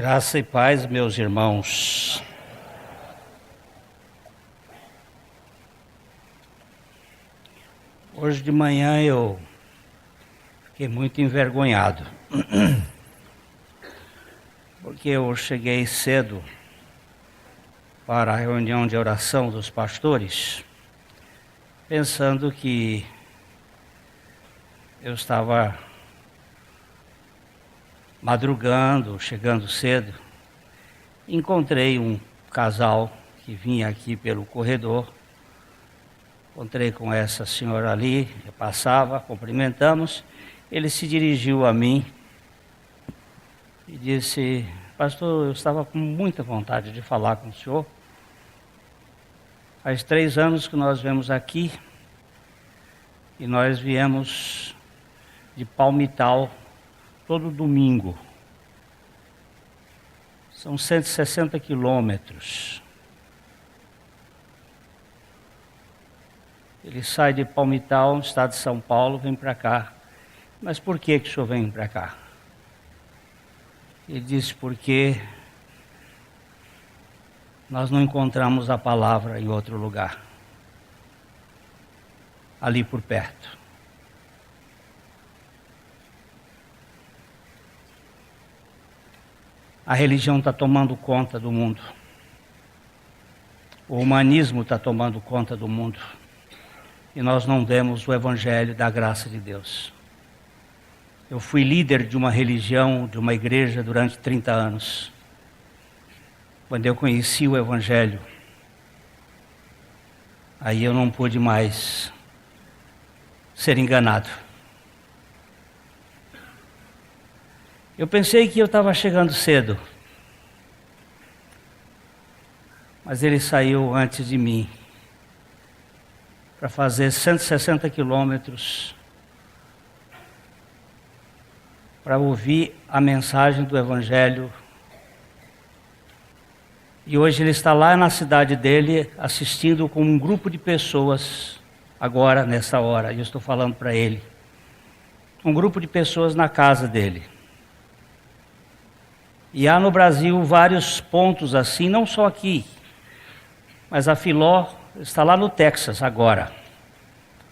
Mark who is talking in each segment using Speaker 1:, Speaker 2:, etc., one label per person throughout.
Speaker 1: Graça e paz, meus irmãos. Hoje de manhã eu fiquei muito envergonhado, porque eu cheguei cedo para a reunião de oração dos pastores, pensando que eu estava madrugando, chegando cedo. Encontrei um casal que vinha aqui pelo corredor. Encontrei com essa senhora ali, eu passava, cumprimentamos. Ele se dirigiu a mim e disse: pastor, eu estava com muita vontade de falar com o senhor. Faz 3 anos que nós viemos aqui e nós viemos de Palmital todo domingo. São 160 quilômetros. Ele sai de Palmital, no estado de São Paulo, vem para cá. Mas por que o senhor vem para cá? Ele disse: porque nós não encontramos a palavra em outro lugar, ali por perto. A religião está tomando conta do mundo. O humanismo está tomando conta do mundo. E nós não demos o evangelho da graça de Deus. Eu fui líder de uma religião, de uma igreja durante 30 anos. Quando eu conheci o evangelho, aí eu não pude mais ser enganado. Eu pensei que eu estava chegando cedo, mas ele saiu antes de mim para fazer 160 quilômetros para ouvir a mensagem do Evangelho. E hoje ele está lá na cidade dele assistindo com um grupo de pessoas, agora, nessa hora, e eu estou falando para ele. Um grupo de pessoas na casa dele. E há no Brasil vários pontos assim, não só aqui, mas a Filó está lá no Texas agora,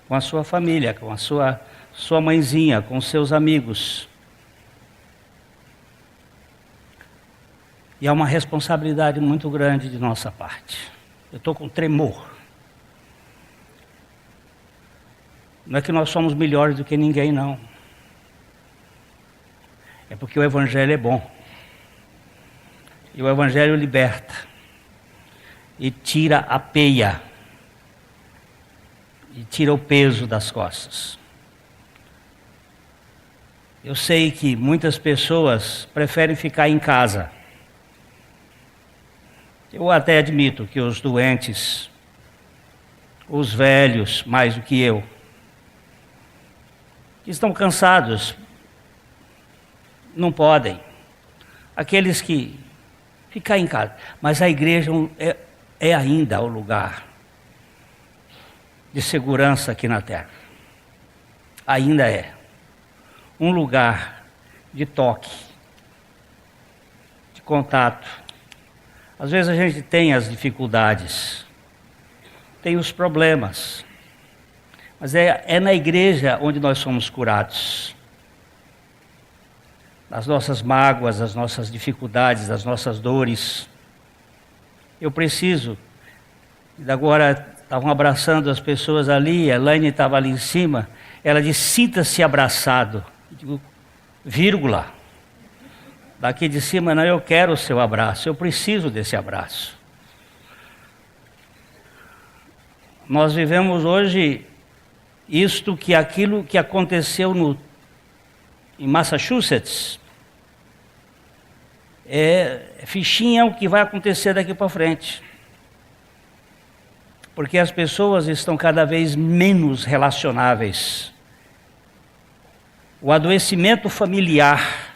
Speaker 1: com a sua família, com a sua mãezinha, com seus amigos. E há uma responsabilidade muito grande de nossa parte. Eu estou com tremor. Não é que nós somos melhores do que ninguém, não. É porque o Evangelho é bom. E o Evangelho liberta e tira a peia e tira o peso das costas. Eu sei que muitas pessoas preferem ficar em casa. Eu até admito que os doentes, os velhos, mais do que eu, que estão cansados, não podem. Aqueles que ficar em casa. Mas a igreja é ainda o lugar de segurança aqui na terra. Ainda é. Um lugar de toque, de contato. Às vezes a gente tem as dificuldades, tem os problemas. Mas é na igreja onde nós somos curados. Das nossas mágoas, das nossas dificuldades, das nossas dores. Eu preciso. E agora estavam abraçando as pessoas ali, a Elaine estava ali em cima, ela disse: sinta-se abraçado. Eu digo, vírgula. Daqui de cima, não, eu quero o seu abraço, eu preciso desse abraço. Nós vivemos hoje aquilo que aconteceu em Massachusetts, é fichinha o que vai acontecer daqui para frente. Porque as pessoas estão cada vez menos relacionáveis. O adoecimento familiar,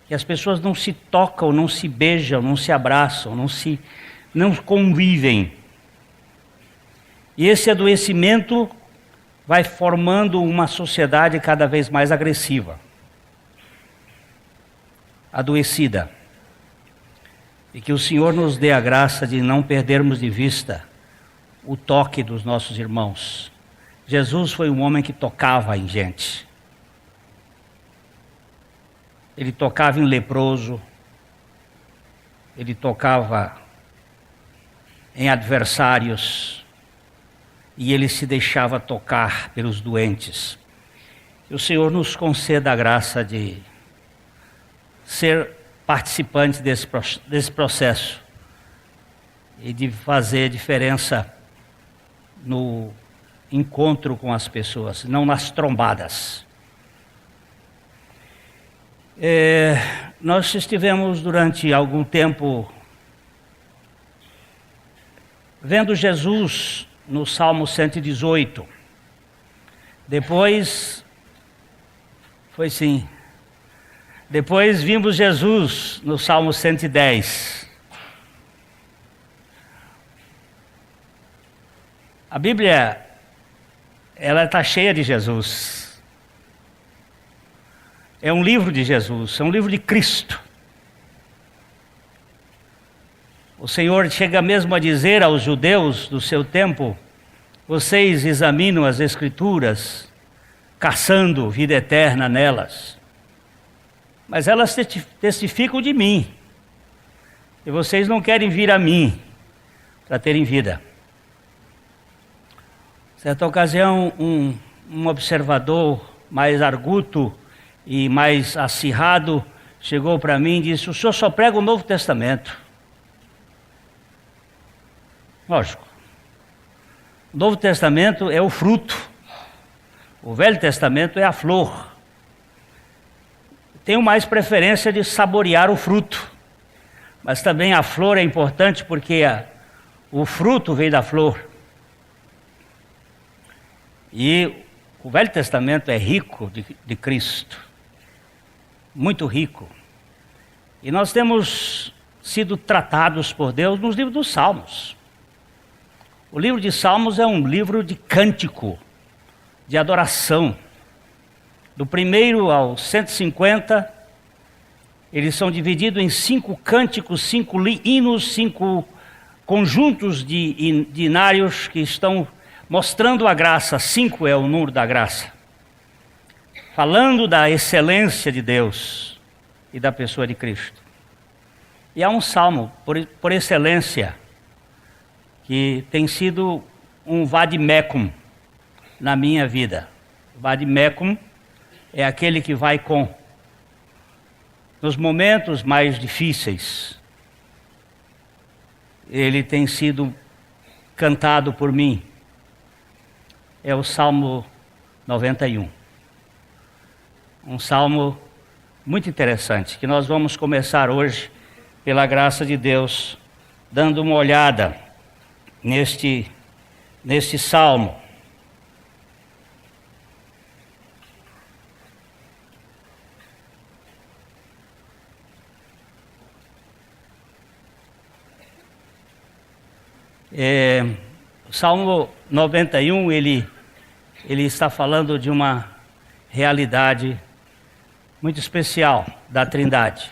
Speaker 1: que as pessoas não se tocam, não se beijam, não se abraçam, não convivem. E esse adoecimento vai formando uma sociedade cada vez mais agressiva, adoecida. E que o Senhor nos dê a graça de não perdermos de vista o toque dos nossos irmãos. Jesus foi um homem que tocava em gente. Ele tocava em leproso, ele tocava em adversários e ele se deixava tocar pelos doentes. Que o Senhor nos conceda a graça de ser participante desse processo e de fazer diferença no encontro com as pessoas, não nas trombadas. Nós estivemos durante algum tempo vendo Jesus no Salmo 118. Depois vimos Jesus no Salmo 110. A Bíblia, ela está cheia de Jesus. É um livro de Jesus, é um livro de Cristo. O Senhor chega mesmo a dizer aos judeus do seu tempo: vocês examinam as Escrituras, caçando vida eterna nelas, mas elas testificam de mim, e vocês não querem vir a mim para terem vida. Certa ocasião, um observador mais arguto e mais acirrado chegou para mim e disse: o senhor só prega o Novo Testamento. Lógico, o Novo Testamento é o fruto, o Velho Testamento é a flor. Tenho mais preferência de saborear o fruto, mas também a flor é importante porque o fruto vem da flor. E o Velho Testamento é rico de Cristo, muito rico. E nós temos sido tratados por Deus nos livros dos Salmos. O livro de Salmos é um livro de cântico, de adoração. Do 1 ao 150, eles são divididos em 5 cânticos, 5 hinos, 5 conjuntos de hinários que estão mostrando a graça. 5 é o número da graça. Falando da excelência de Deus e da pessoa de Cristo. E há um salmo, por excelência, que tem sido um vademecum na minha vida. Vademecum é aquele que vai com. Nos momentos mais difíceis, ele tem sido cantado por mim. É o Salmo 91. Um salmo muito interessante, que nós vamos começar hoje, pela graça de Deus, dando uma olhada neste salmo. O Salmo 91, ele está falando de uma realidade muito especial da Trindade.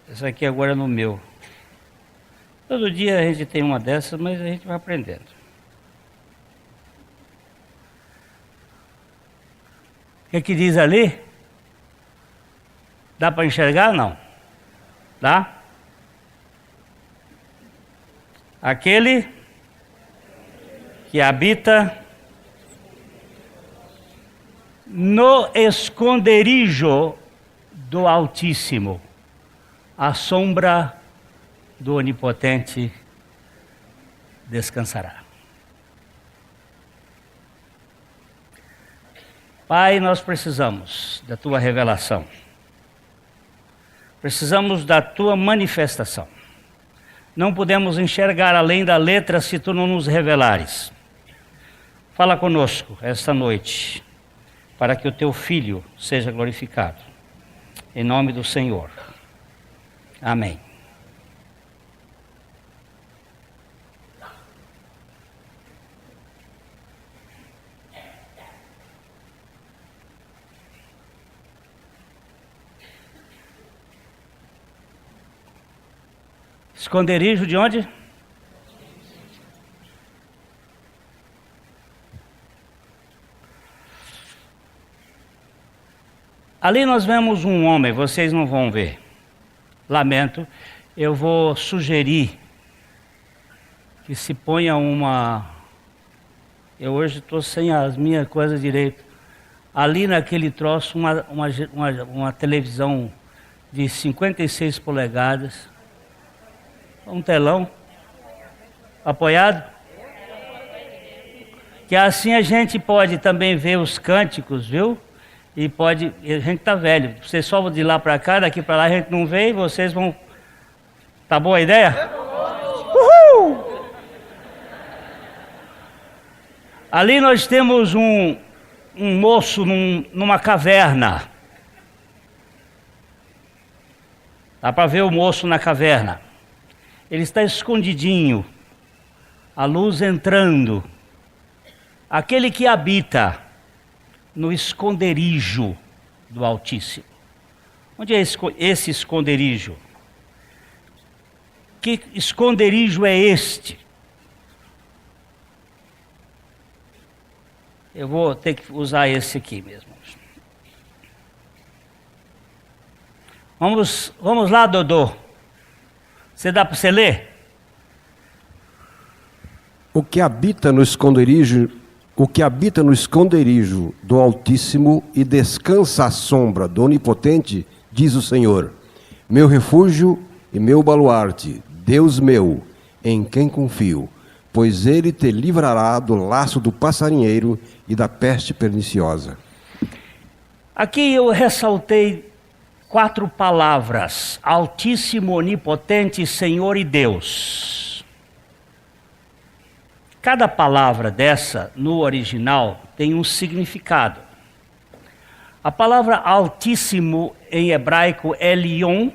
Speaker 1: Essa aqui agora é no meu. Todo dia a gente tem uma dessas, mas a gente vai aprendendo. O que diz ali? Dá para enxergar? Não. Dá? Aquele que habita no esconderijo do Altíssimo, à sombra do Onipotente descansará. Pai, nós precisamos da Tua revelação. Precisamos da Tua manifestação. Não podemos enxergar além da letra se tu não nos revelares. Fala conosco esta noite, para que o teu Filho seja glorificado. Em nome do Senhor. Amém. Esconderijo de onde? Ali nós vemos um homem, vocês não vão ver. Lamento, eu vou sugerir que se ponha uma... Eu hoje estou sem as minhas coisas direito. Ali naquele troço, uma televisão de 56 polegadas, um telão apoiado, que assim a gente pode também ver os cânticos, viu? E pode, a gente tá velho, vocês só vão de lá para cá, daqui para lá a gente não vê e vocês vão... Tá boa a ideia? Uhul! Ali nós temos um moço numa caverna. Dá para ver o moço na caverna. Ele está escondidinho, a luz entrando. Aquele que habita no esconderijo do Altíssimo. Onde é esse esconderijo? Que esconderijo é este? Eu vou ter que usar esse aqui mesmo. Vamos lá, Dodô. Você dá para você ler?
Speaker 2: O que habita no esconderijo do Altíssimo e descansa à sombra do Onipotente, diz o Senhor, meu refúgio e meu baluarte, Deus meu, em quem confio, pois ele te livrará do laço do passarinheiro e da peste perniciosa.
Speaker 1: Aqui eu ressaltei 4 palavras: Altíssimo, Onipotente, Senhor e Deus. Cada palavra dessa, no original, tem um significado. A palavra Altíssimo em hebraico é Elion,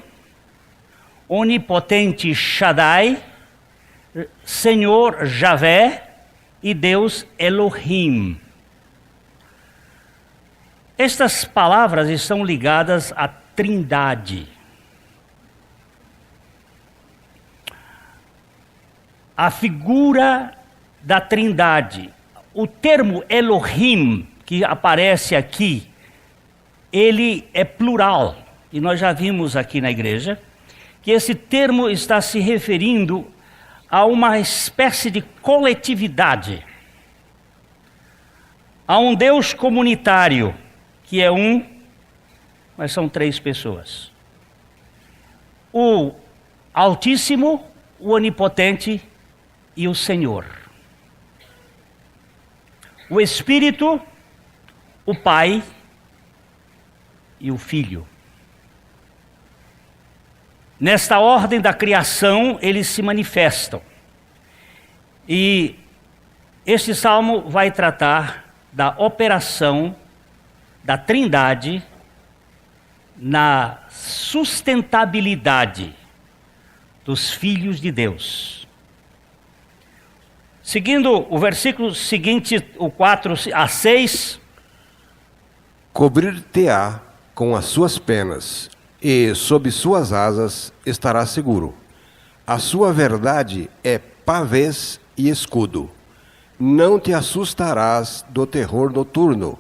Speaker 1: Onipotente Shaddai, Senhor Javé e Deus Elohim. Estas palavras estão ligadas à Trindade. A figura da Trindade. O termo Elohim, que aparece aqui, ele é plural. E nós já vimos aqui na igreja que esse termo está se referindo a uma espécie de coletividade. A um Deus comunitário, que é um, mas são 3 pessoas. O Altíssimo, o Onipotente e o Senhor. O Espírito, o Pai e o Filho. Nesta ordem da criação, eles se manifestam. E este salmo vai tratar da operação da Trindade na sustentabilidade dos filhos de Deus. Seguindo o versículo seguinte, o 4 a 6.
Speaker 2: Cobrir-te-á com as suas penas, e sob suas asas estará seguro. A sua verdade é pavês e escudo. Não te assustarás do terror noturno,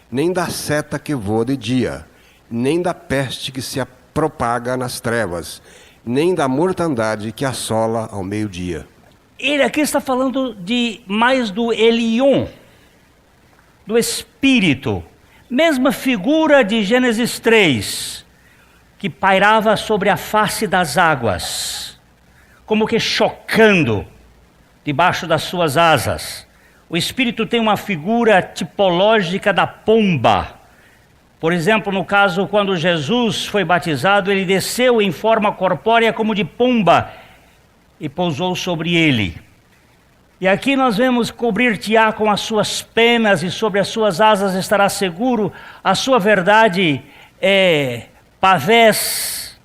Speaker 2: nem da seta que voa de dia, nem da peste que se propaga nas trevas, nem da mortandade que assola ao meio-dia.
Speaker 1: Ele aqui está falando mais do Elion, do Espírito, mesma figura de Gênesis 3, que pairava sobre a face das águas, como que chocando debaixo das suas asas. O Espírito tem uma figura tipológica da pomba. Por exemplo, no caso, quando Jesus foi batizado, ele desceu em forma corpórea como de pomba, e pousou sobre ele. E aqui nós vemos: cobrir-te-á com as suas penas e sobre as suas asas estará seguro. A sua verdade é pavés.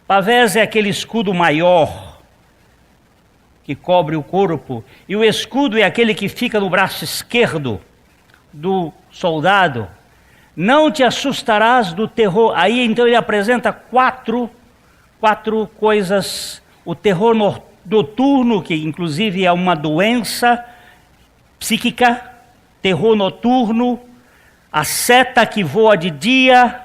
Speaker 1: Pavés é aquele escudo maior que cobre o corpo, e o escudo é aquele que fica no braço esquerdo do soldado. Não te assustarás do terror. Aí então ele apresenta quatro coisas: o terror noturno, que inclusive é uma doença psíquica, terror noturno, a seta que voa de dia,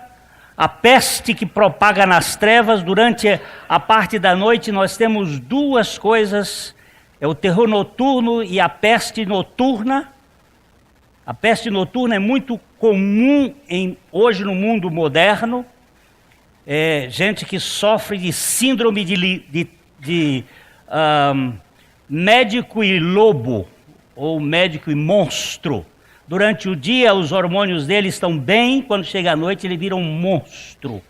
Speaker 1: a peste que propaga nas trevas. Durante a parte da noite nós temos duas coisas: é o terror noturno e a peste noturna. A peste noturna é muito comum hoje no mundo moderno. Gente que sofre de síndrome de médico e lobo, ou médico e monstro. Durante o dia os hormônios dele estão bem, quando chega à noite ele vira um monstro.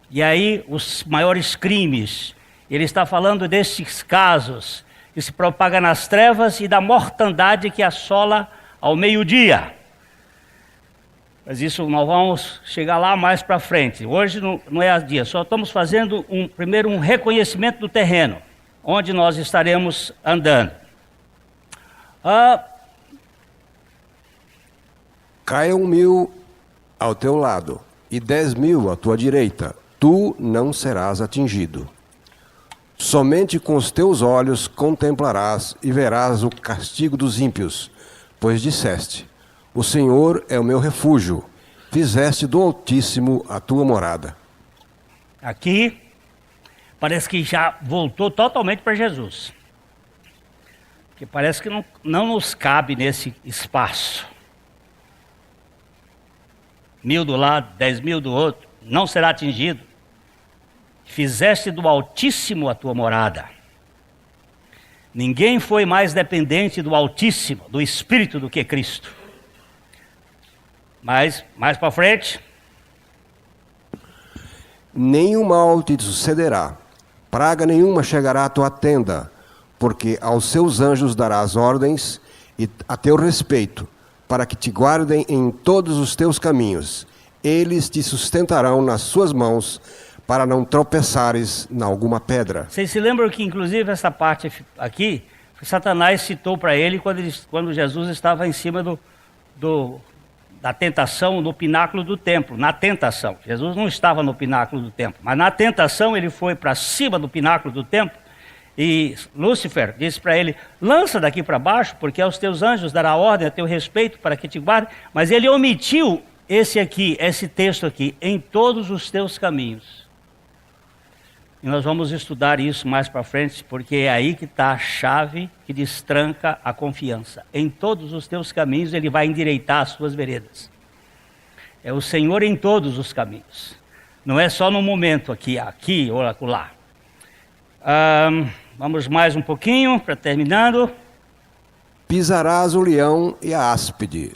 Speaker 1: E aí os maiores crimes. Ele está falando desses casos que se propagam nas trevas e da mortandade que assola ao meio-dia. Mas isso nós vamos chegar lá mais para frente. Hoje não é a dia, só estamos fazendo primeiro um reconhecimento do terreno, onde nós estaremos andando.
Speaker 2: Caiam 1000 ao teu lado e 10.000 à tua direita, tu não serás atingido. Somente com os teus olhos contemplarás e verás o castigo dos ímpios, pois disseste: o Senhor é o meu refúgio, fizeste do Altíssimo a tua morada.
Speaker 1: Aqui parece que já voltou totalmente para Jesus, porque parece que não nos cabe nesse espaço. 1000 do lado, 10.000 do outro, não será atingido. Fizeste do Altíssimo a tua morada. Ninguém foi mais dependente do Altíssimo, do Espírito, do que Cristo. Mas, mais para frente:
Speaker 2: nenhum mal te sucederá, praga nenhuma chegará à tua tenda, porque aos seus anjos darás ordens a teu respeito, para que te guardem em todos os teus caminhos. Eles te sustentarão nas suas mãos, para não tropeçares em alguma pedra.
Speaker 1: Vocês se lembram que, inclusive, essa parte aqui, Satanás citou para ele quando Jesus estava em cima da tentação no pináculo do templo. Na tentação. Jesus não estava no pináculo do templo, mas na tentação ele foi para cima do pináculo do templo e Lúcifer disse para ele: lança daqui para baixo, porque aos teus anjos dará ordem a teu respeito para que te guardem. Mas ele omitiu esse texto aqui: em todos os teus caminhos. E nós vamos estudar isso mais para frente, porque é aí que está a chave que destranca a confiança. Em todos os teus caminhos ele vai endireitar as tuas veredas. É o Senhor em todos os caminhos. Não é só no momento aqui ou lá. Vamos mais um pouquinho, para terminando.
Speaker 2: Pisarás o leão e a áspide,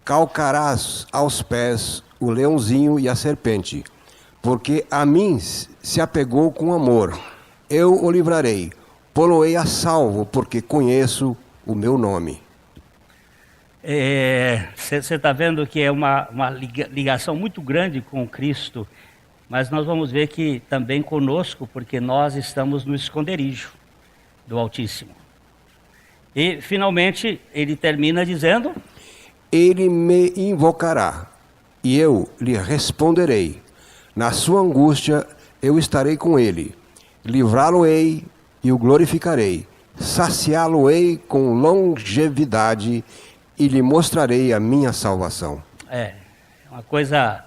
Speaker 2: calcarás aos pés o leãozinho e a serpente, porque a mim se apegou com amor. Eu o livrarei, pô-lo-ei a salvo, porque conheço o meu nome.
Speaker 1: Você está vendo que é uma ligação muito grande com Cristo, mas nós vamos ver que também conosco, porque nós estamos no esconderijo do Altíssimo. E finalmente ele termina dizendo:
Speaker 2: ele me invocará, e eu lhe responderei. Na sua angústia eu estarei com ele, livrá-lo-ei e o glorificarei, saciá-lo-ei com longevidade e lhe mostrarei a minha salvação.
Speaker 1: Uma coisa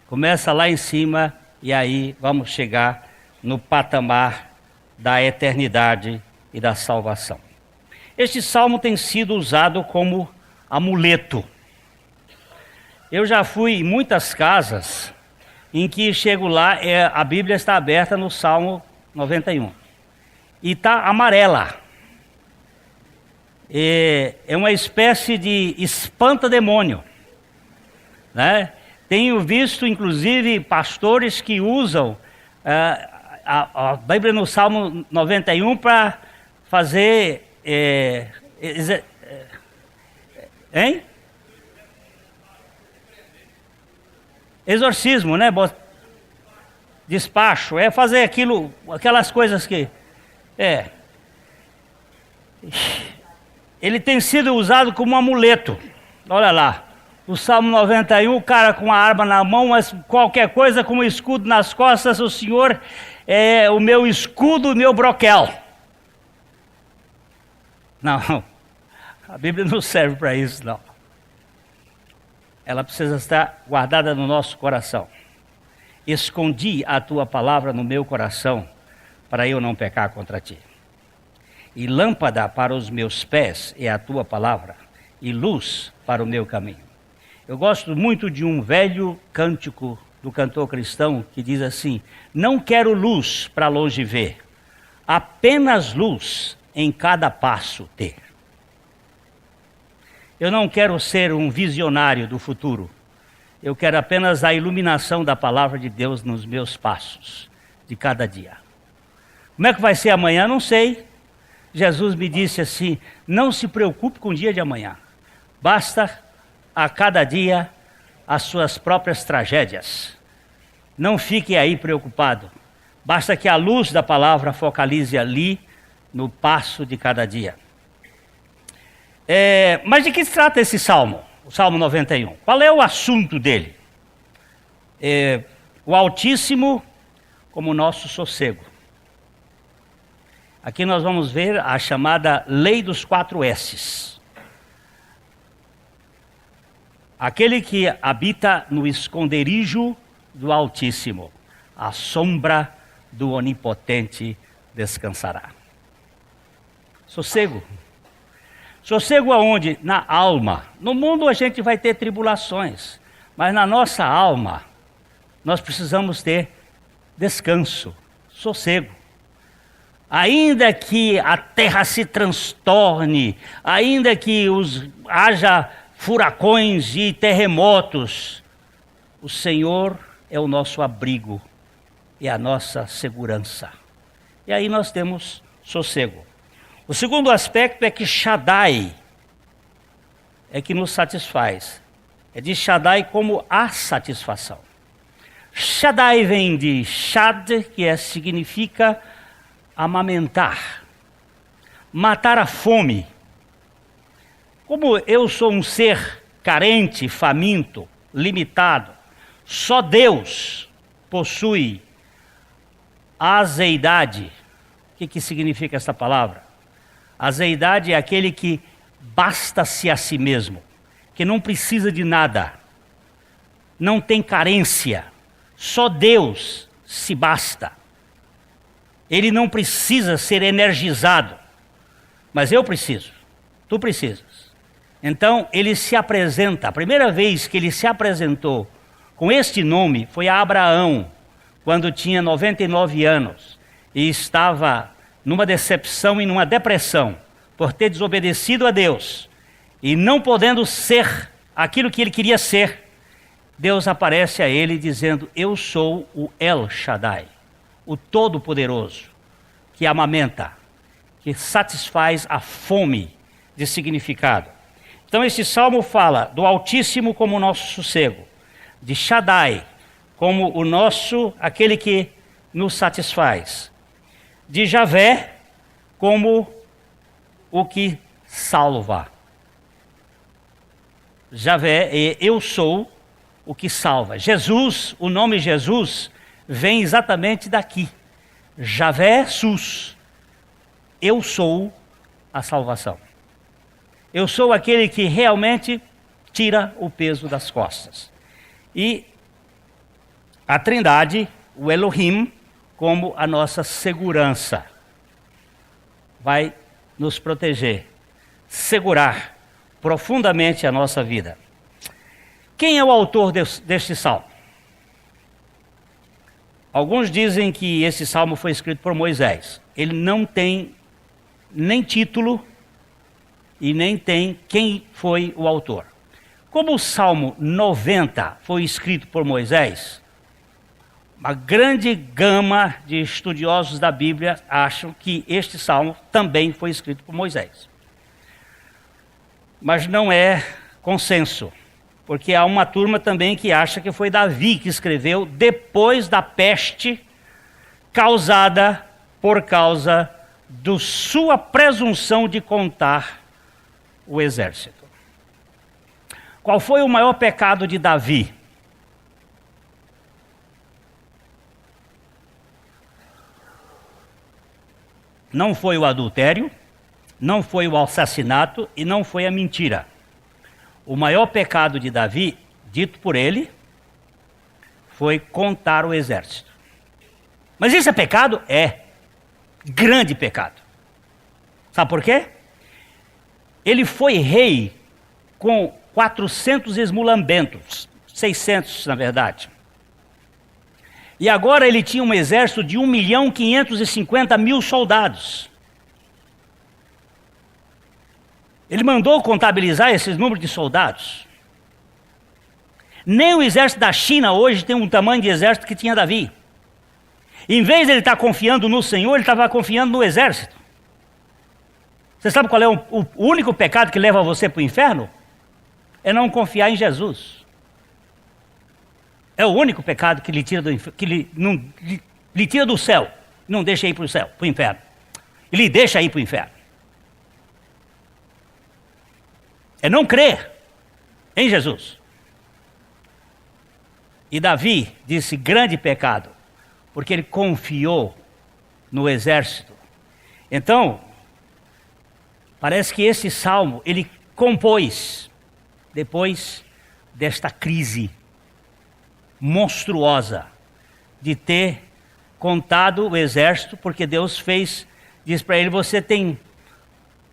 Speaker 1: começa lá em cima e aí vamos chegar no patamar da eternidade e da salvação. Este salmo tem sido usado como amuleto. Eu já fui em muitas casas em que chego lá, a Bíblia está aberta no Salmo 91. E está amarela. É uma espécie de espanta-demônio, né? Tenho visto, inclusive, pastores que usam a Bíblia no Salmo 91 para fazer... hein? Exorcismo, né? Despacho, é fazer aquelas coisas que... Ele tem sido usado como um amuleto. Olha lá, o Salmo 91, o cara com a arma na mão, mas qualquer coisa com um escudo nas costas, o Senhor é o meu escudo, o meu broquel. Não, a Bíblia não serve para isso, não. Ela precisa estar guardada no nosso coração. Escondi a tua palavra no meu coração, para eu não pecar contra ti. E lâmpada para os meus pés é a tua palavra, e luz para o meu caminho. Eu gosto muito de um velho cântico do cantor cristão que diz assim: não quero luz para longe ver, apenas luz em cada passo ter. Eu não quero ser um visionário do futuro. Eu quero apenas a iluminação da palavra de Deus nos meus passos de cada dia. Como é que vai ser amanhã? Não sei. Jesus me disse assim: não se preocupe com o dia de amanhã. Basta a cada dia as suas próprias tragédias. Não fique aí preocupado. Basta que a luz da palavra focalize ali no passo de cada dia. Mas de que se trata esse salmo? O Salmo 91. Qual é o assunto dele? O Altíssimo como nosso sossego. Aqui nós vamos ver a chamada lei dos 4 S's. Aquele que habita no esconderijo do Altíssimo, à sombra do Onipotente descansará. Sossego. Sossego aonde? Na alma. No mundo a gente vai ter tribulações, mas na nossa alma nós precisamos ter descanso, sossego. Ainda que a terra se transtorne, ainda que haja furacões e terremotos, o Senhor é o nosso abrigo e a nossa segurança. E aí nós temos sossego. O segundo aspecto é que Shaddai é que nos satisfaz. É de Shaddai como a satisfação. Shaddai vem de Shad, que significa amamentar, matar a fome. Como eu sou um ser carente, faminto, limitado, só Deus possui azeidade. O que significa essa palavra? Azeidade é aquele que basta-se a si mesmo, que não precisa de nada, não tem carência, só Deus se basta. Ele não precisa ser energizado, mas eu preciso, tu precisas. Então ele se apresenta, a primeira vez que ele se apresentou com este nome foi a Abraão, quando tinha 99 anos e estava numa decepção e numa depressão, por ter desobedecido a Deus e não podendo ser aquilo que ele queria ser. Deus aparece a ele dizendo: eu sou o El Shaddai, o Todo-Poderoso, que amamenta, que satisfaz a fome de significado. Então este salmo fala do Altíssimo como nosso sossego, de Shaddai como o nosso, aquele que nos satisfaz, de Javé como o que salva. Javé é eu sou o que salva. Jesus, o nome Jesus, vem exatamente daqui. Javé Sus. Eu sou a salvação. Eu sou aquele que realmente tira o peso das costas. E a Trindade, o Elohim, como a nossa segurança, vai nos proteger, segurar profundamente a nossa vida. Quem é o autor deste salmo? Alguns dizem que esse salmo foi escrito por Moisés. Ele não tem nem título e nem tem quem foi o autor. Como o Salmo 90 foi escrito por Moisés, Uma grande gama de estudiosos da Bíblia acham que este salmo também foi escrito por Moisés. Mas não é consenso, porque há uma turma também que acha que foi Davi que escreveu depois da peste causada por causa da sua presunção de contar o exército. Qual foi o maior pecado de Davi? Não foi o adultério, não foi o assassinato e não foi a mentira. O maior pecado de Davi, dito por ele, foi contar o exército. Mas isso é pecado? É. Grande pecado. Sabe por quê? Ele foi rei com 400 esmulambentos, 600 na verdade. E agora ele tinha um exército de 1.550.000 soldados. Ele mandou contabilizar esses números de soldados. Nem o exército da China hoje tem um tamanho de exército que tinha Davi. Em vez de ele estar confiando no Senhor, ele estava confiando no exército. Você sabe qual é o único pecado que leva você para o inferno? É não confiar em Jesus. É o único pecado que lhe tira lhe tira do céu, não deixa ir para o céu, para o inferno. Ele deixa ir para o inferno. É não crer em Jesus. E Davi disse grande pecado, porque ele confiou no exército. Então, parece que esse salmo ele compôs depois desta crise monstruosa de ter contado o exército, porque Deus diz para ele,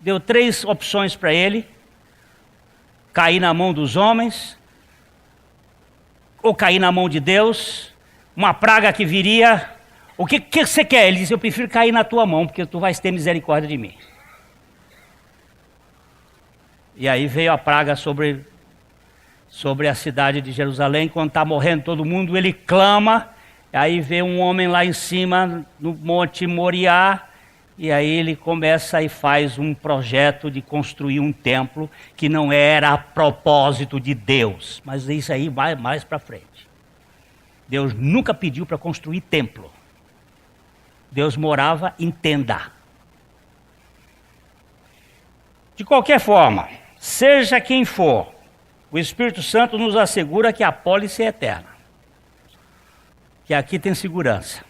Speaker 1: deu 3 opções para ele: cair na mão dos homens, ou cair na mão de Deus, uma praga que viria. O que você quer? Ele disse, eu prefiro cair na tua mão, porque tu vais ter misericórdia de mim. E aí veio a praga sobre a cidade de Jerusalém. Quando está morrendo todo mundo, ele clama. Aí vê um homem lá em cima, no Monte Moriá, e aí ele começa e faz um projeto de construir um templo que não era a propósito de Deus. Mas isso aí vai mais para frente. Deus nunca pediu para construir templo. Deus morava em tenda. De qualquer forma, seja quem for, o Espírito Santo nos assegura que a pólice é eterna. Que aqui tem segurança.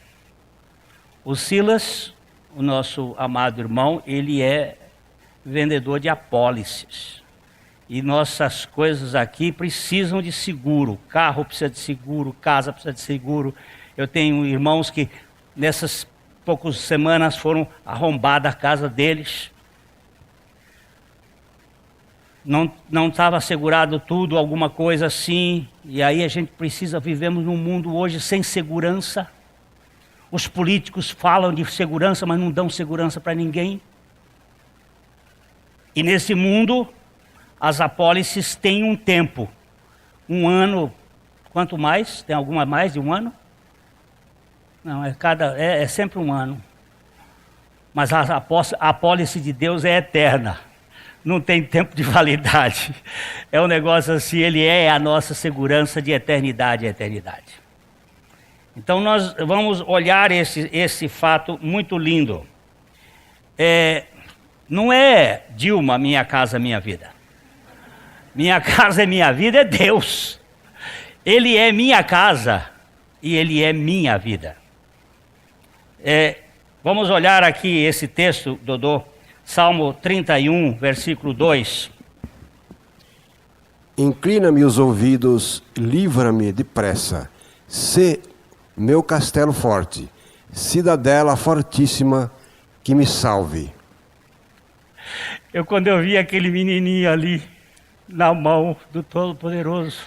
Speaker 1: O Silas, o nosso amado irmão, ele é vendedor de apólices. E nossas coisas aqui precisam de seguro. Carro precisa de seguro, casa precisa de seguro. Eu tenho irmãos que nessas poucas semanas foram arrombadas a casa deles. Não estava assegurado tudo, alguma coisa assim. E aí a gente vivemos num mundo hoje sem segurança. Os políticos falam de segurança, mas não dão segurança para ninguém. E nesse mundo, as apólices têm um tempo. 1 ano, quanto mais? Tem alguma mais de 1 ano? Não, é sempre 1 ano. Mas a apólice de Deus é eterna. Não tem tempo de validade. É um negócio assim, ele é a nossa segurança de eternidade a eternidade. Então nós vamos olhar esse fato muito lindo. Não é Dilma, minha casa, minha vida. Minha casa e minha vida é Deus. Ele é minha casa e ele é minha vida. Vamos olhar aqui esse texto, Dodô. Salmo 31, versículo 2.
Speaker 2: Inclina-me os ouvidos, livra-me depressa. Sê meu castelo forte, cidadela fortíssima, que me salve.
Speaker 1: Quando eu vi aquele menininho ali, na mão do Todo-Poderoso,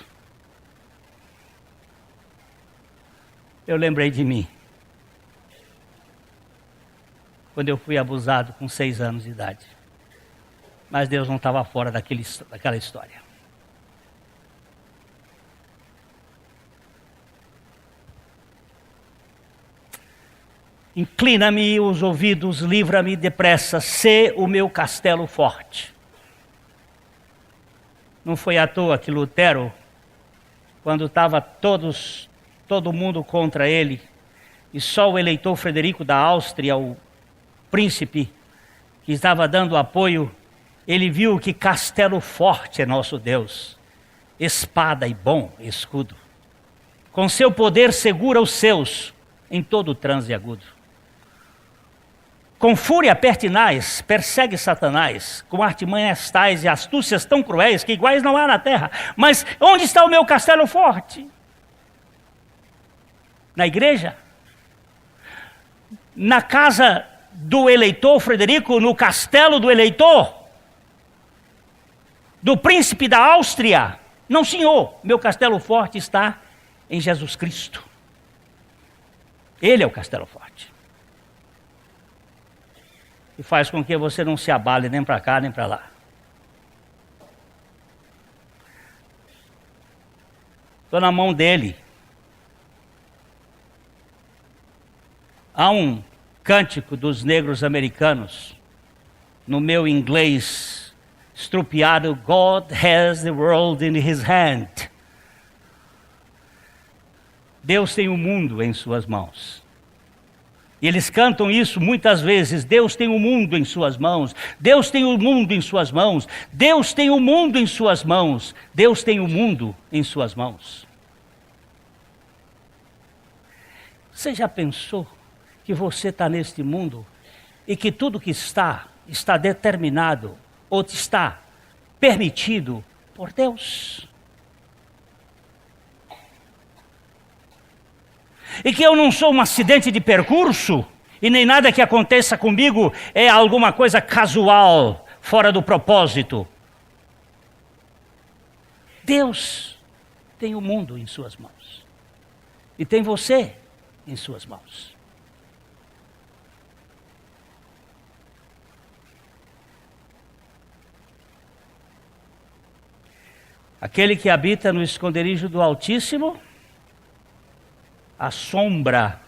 Speaker 1: eu lembrei de mim. Quando eu fui abusado com 6 anos de idade. Mas Deus não estava fora daquela história. Inclina-me os ouvidos, livra-me depressa, sê o meu castelo forte. Não foi à toa que Lutero, quando estava todo mundo contra ele, e só o eleitor Frederico da Áustria, o príncipe, que estava dando apoio, ele viu que castelo forte é nosso Deus, espada e bom escudo. Com seu poder segura os seus em todo o transe agudo. Com fúria pertinaz, persegue Satanás, com artimanhas tais e astúcias tão cruéis que iguais não há na terra. Mas onde está o meu castelo forte? Na igreja? Na casa do eleitor Frederico, no castelo do eleitor? Do príncipe da Áustria? Não, senhor, meu castelo forte está em Jesus Cristo. Ele é o castelo forte. E faz com que você não se abale nem para cá nem para lá. Estou na mão dele. Há um cântico dos negros americanos, no meu inglês estrupiado, God has the world in his hand. Deus tem o mundo em suas mãos. E eles cantam isso muitas vezes, Deus tem o mundo em suas mãos, Deus tem o mundo em suas mãos, Deus tem o mundo em suas mãos, Deus tem o mundo em suas mãos. Você já pensou que você está neste mundo e que tudo que está determinado ou está permitido por Deus? E que eu não sou um acidente de percurso, e nem nada que aconteça comigo é alguma coisa casual, fora do propósito. Deus tem o mundo em suas mãos. E tem você em suas mãos. Aquele que habita no esconderijo do Altíssimo, a sombra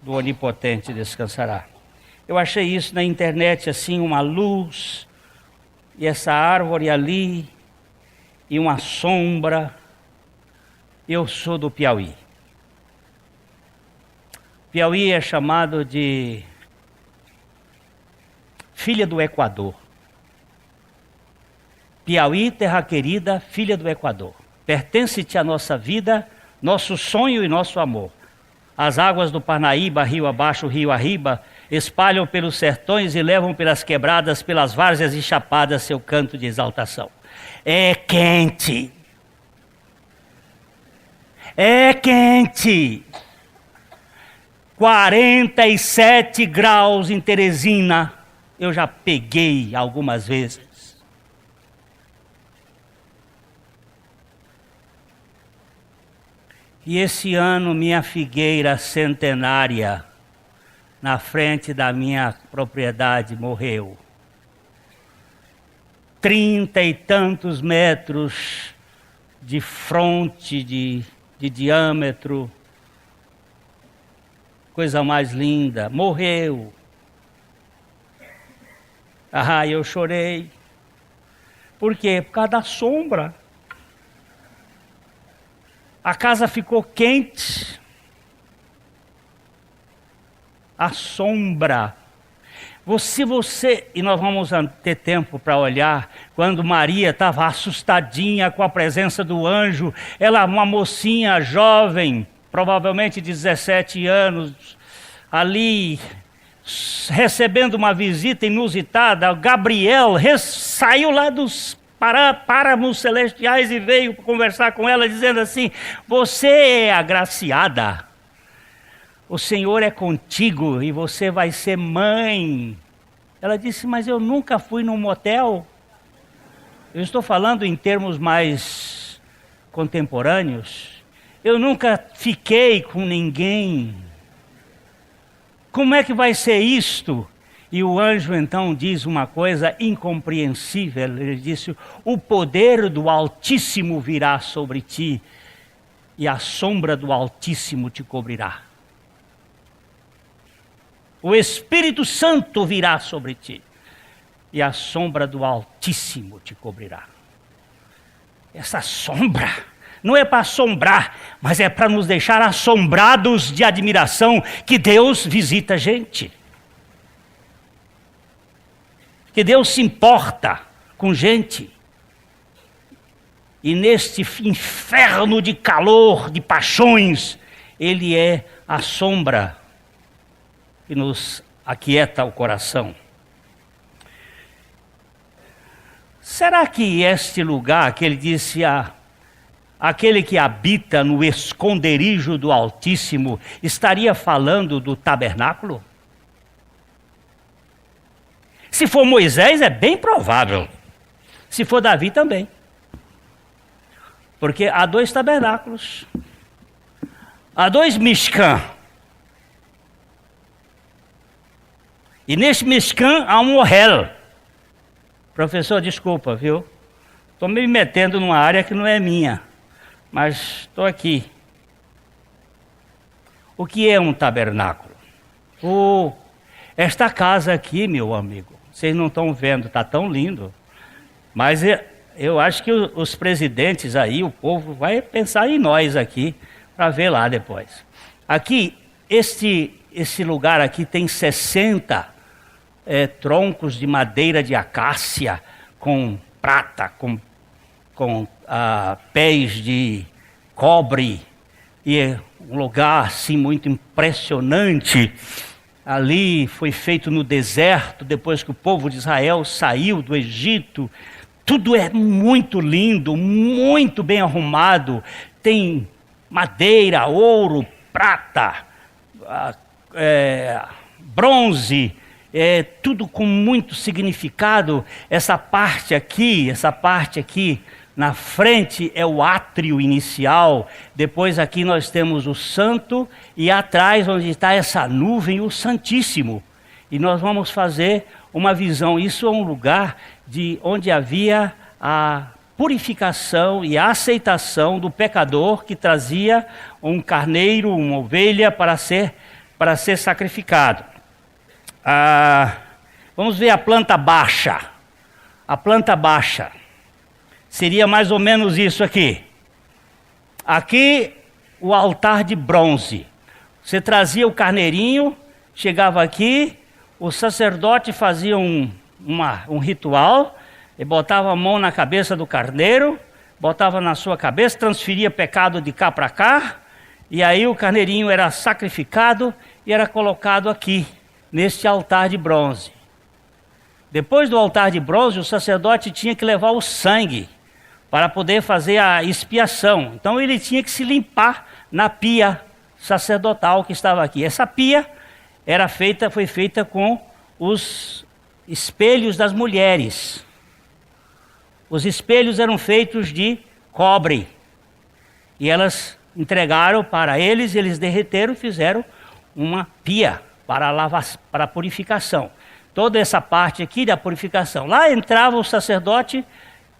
Speaker 1: do Onipotente descansará. Eu achei isso na internet, assim, uma luz, e essa árvore ali, e uma sombra. Eu sou do Piauí. Piauí é chamado de filha do Equador. Piauí, terra querida, filha do Equador. Pertence-te à nossa vida, nosso sonho e nosso amor. As águas do Parnaíba, rio abaixo, rio arriba, espalham pelos sertões e levam pelas quebradas, pelas várzeas e chapadas seu canto de exaltação. É quente. É quente. 47 graus em Teresina. Eu já peguei algumas vezes. E esse ano minha figueira centenária na frente da minha propriedade morreu. 30 e tantos metros de fronte, de diâmetro. Coisa mais linda. Morreu. Ah, eu chorei. Por quê? Por causa da sombra. A casa ficou quente. A sombra. E nós vamos ter tempo para olhar, quando Maria estava assustadinha com a presença do anjo, ela, uma mocinha jovem, provavelmente de 17 anos, ali, recebendo uma visita inusitada, Gabriel saiu lá dos páramos celestiais e veio conversar com ela, dizendo assim: você é agraciada, o Senhor é contigo e você vai ser mãe. Ela disse: mas eu nunca fui num motel. Eu estou falando em termos mais contemporâneos. Eu nunca fiquei com ninguém. Como é que vai ser isto? E o anjo então diz uma coisa incompreensível. Ele disse: o poder do Altíssimo virá sobre ti e a sombra do Altíssimo te cobrirá. o Espírito Santo virá sobre ti, e a sombra do Altíssimo te cobrirá. Essa sombra não é para assombrar, mas é para nos deixar assombrados de admiração que Deus visita a gente. Que Deus se importa com gente. E neste inferno de calor, de paixões, Ele é a sombra que nos aquieta o coração. Será que este lugar que ele disse, aquele que habita no esconderijo do Altíssimo, estaria falando do tabernáculo? Se for Moisés, é bem provável. Se for Davi, também. Porque há 2 tabernáculos. Há 2 Mishkan. E neste Mishkan há um Ohel. Professor, desculpa, viu? Estou me metendo numa área que não é minha. Mas estou aqui. O que é um tabernáculo? Esta casa aqui, meu amigo, vocês não estão vendo, está tão lindo. Mas eu acho que os presidentes aí, o povo, vai pensar em nós aqui, para ver lá depois. Aqui, esse lugar aqui tem 60 troncos de madeira de acácia, com prata, com pés de cobre, e é um lugar assim muito impressionante. Ali foi feito no deserto, depois que o povo de Israel saiu do Egito. Tudo é muito lindo, muito bem arrumado. Tem madeira, ouro, prata, bronze, tudo com muito significado. Essa parte aqui na frente é o átrio inicial. Depois aqui nós temos o santo e atrás, onde está essa nuvem, o Santíssimo. E nós vamos fazer uma visão. Isso é um lugar onde havia a purificação e a aceitação do pecador, que trazia um carneiro, uma ovelha para ser sacrificado. Vamos ver a planta baixa. A planta baixa seria mais ou menos isso aqui. Aqui o altar de bronze. Você trazia o carneirinho, chegava aqui, o sacerdote fazia um ritual, e botava a mão na cabeça do carneiro, botava na sua cabeça, transferia pecado de cá para cá, e aí o carneirinho era sacrificado e era colocado aqui, neste altar de bronze. Depois do altar de bronze, o sacerdote tinha que levar o sangue para poder fazer a expiação. Então ele tinha que se limpar na pia sacerdotal que estava aqui. Essa pia foi feita com os espelhos das mulheres. Os espelhos eram feitos de cobre. E elas entregaram para eles derreteram e fizeram uma pia para a purificação. Toda essa parte aqui da purificação. Lá entrava o sacerdote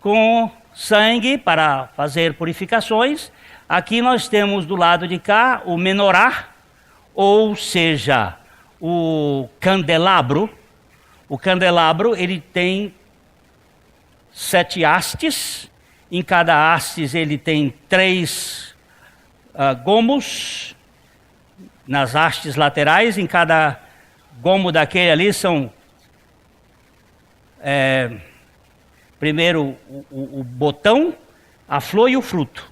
Speaker 1: com sangue para fazer purificações. Aqui nós temos do lado de cá o menorá, ou seja, o candelabro. O candelabro, ele tem 7 hastes. Em cada hastes ele tem 3 gomos nas hastes laterais. Em cada gomo daquele ali são primeiro o botão, a flor e o fruto.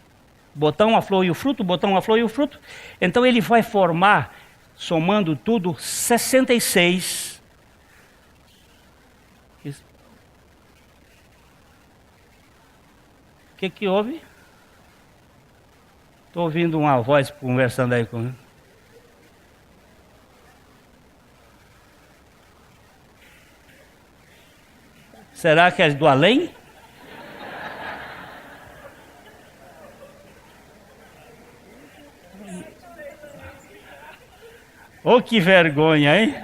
Speaker 1: Botão, a flor e o fruto, botão, a flor e o fruto. Então ele vai formar, somando tudo, 66. O que houve? Estou ouvindo uma voz conversando aí comigo. Será que é do além? Oh, que vergonha, hein?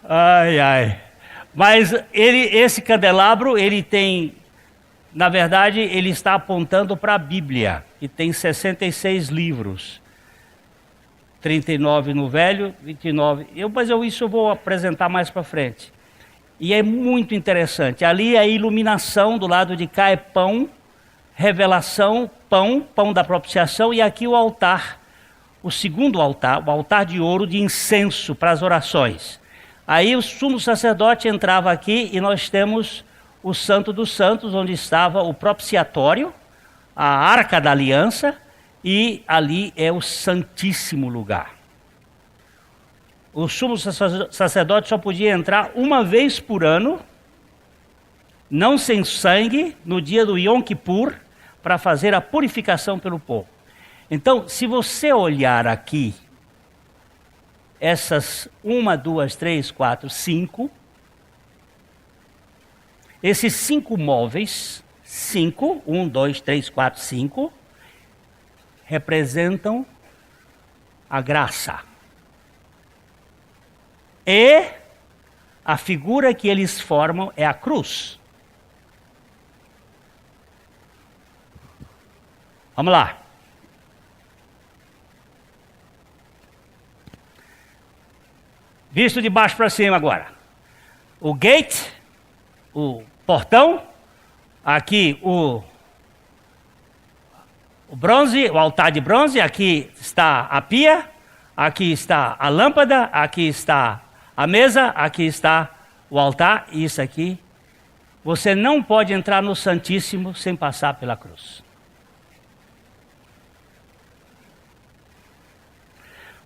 Speaker 1: Ai, ai. Mas esse candelabro, ele tem, na verdade, ele está apontando para a Bíblia. e tem 66 livros. 39 no Velho, 29. Isso eu vou apresentar mais para frente. E é muito interessante. Ali a iluminação, do lado de cá é pão, revelação, pão da propiciação, e aqui o altar, o segundo altar, o altar de ouro de incenso para as orações. Aí o sumo sacerdote entrava aqui e nós temos o Santo dos Santos, onde estava o propiciatório, a Arca da Aliança, e ali é o Santíssimo Lugar. O sumo sacerdote só podia entrar uma vez por ano, não sem sangue, no dia do Yom Kippur, para fazer a purificação pelo povo. Então, se você olhar aqui, essas 1, 2, 3, 4, 5, esses 5 móveis, 5, 1, 2, 3, 4, 5, representam a graça. E a figura que eles formam é a cruz. Vamos lá. Visto de baixo para cima agora. O gate, o portão, aqui o bronze, o altar de bronze, aqui está a pia, aqui está a lâmpada, aqui está a mesa, aqui está o altar, e isso aqui. Você não pode entrar no Santíssimo sem passar pela cruz.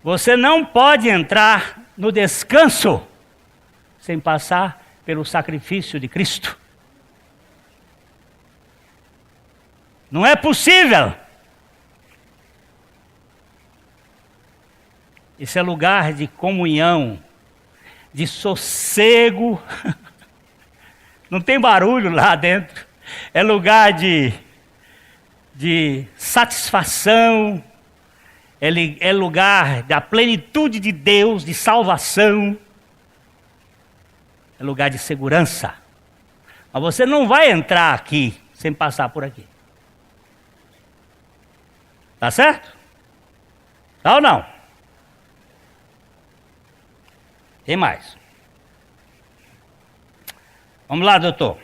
Speaker 1: Você não pode entrar no descanso sem passar pelo sacrifício de Cristo. Não é possível. Esse é lugar de comunhão, de sossego. Não tem barulho lá dentro. É lugar de satisfação. É lugar da plenitude de Deus, de salvação. É lugar de segurança. Mas você não vai entrar aqui sem passar por aqui. Tá certo? Tá ou não? Tem mais. Vamos lá, doutor.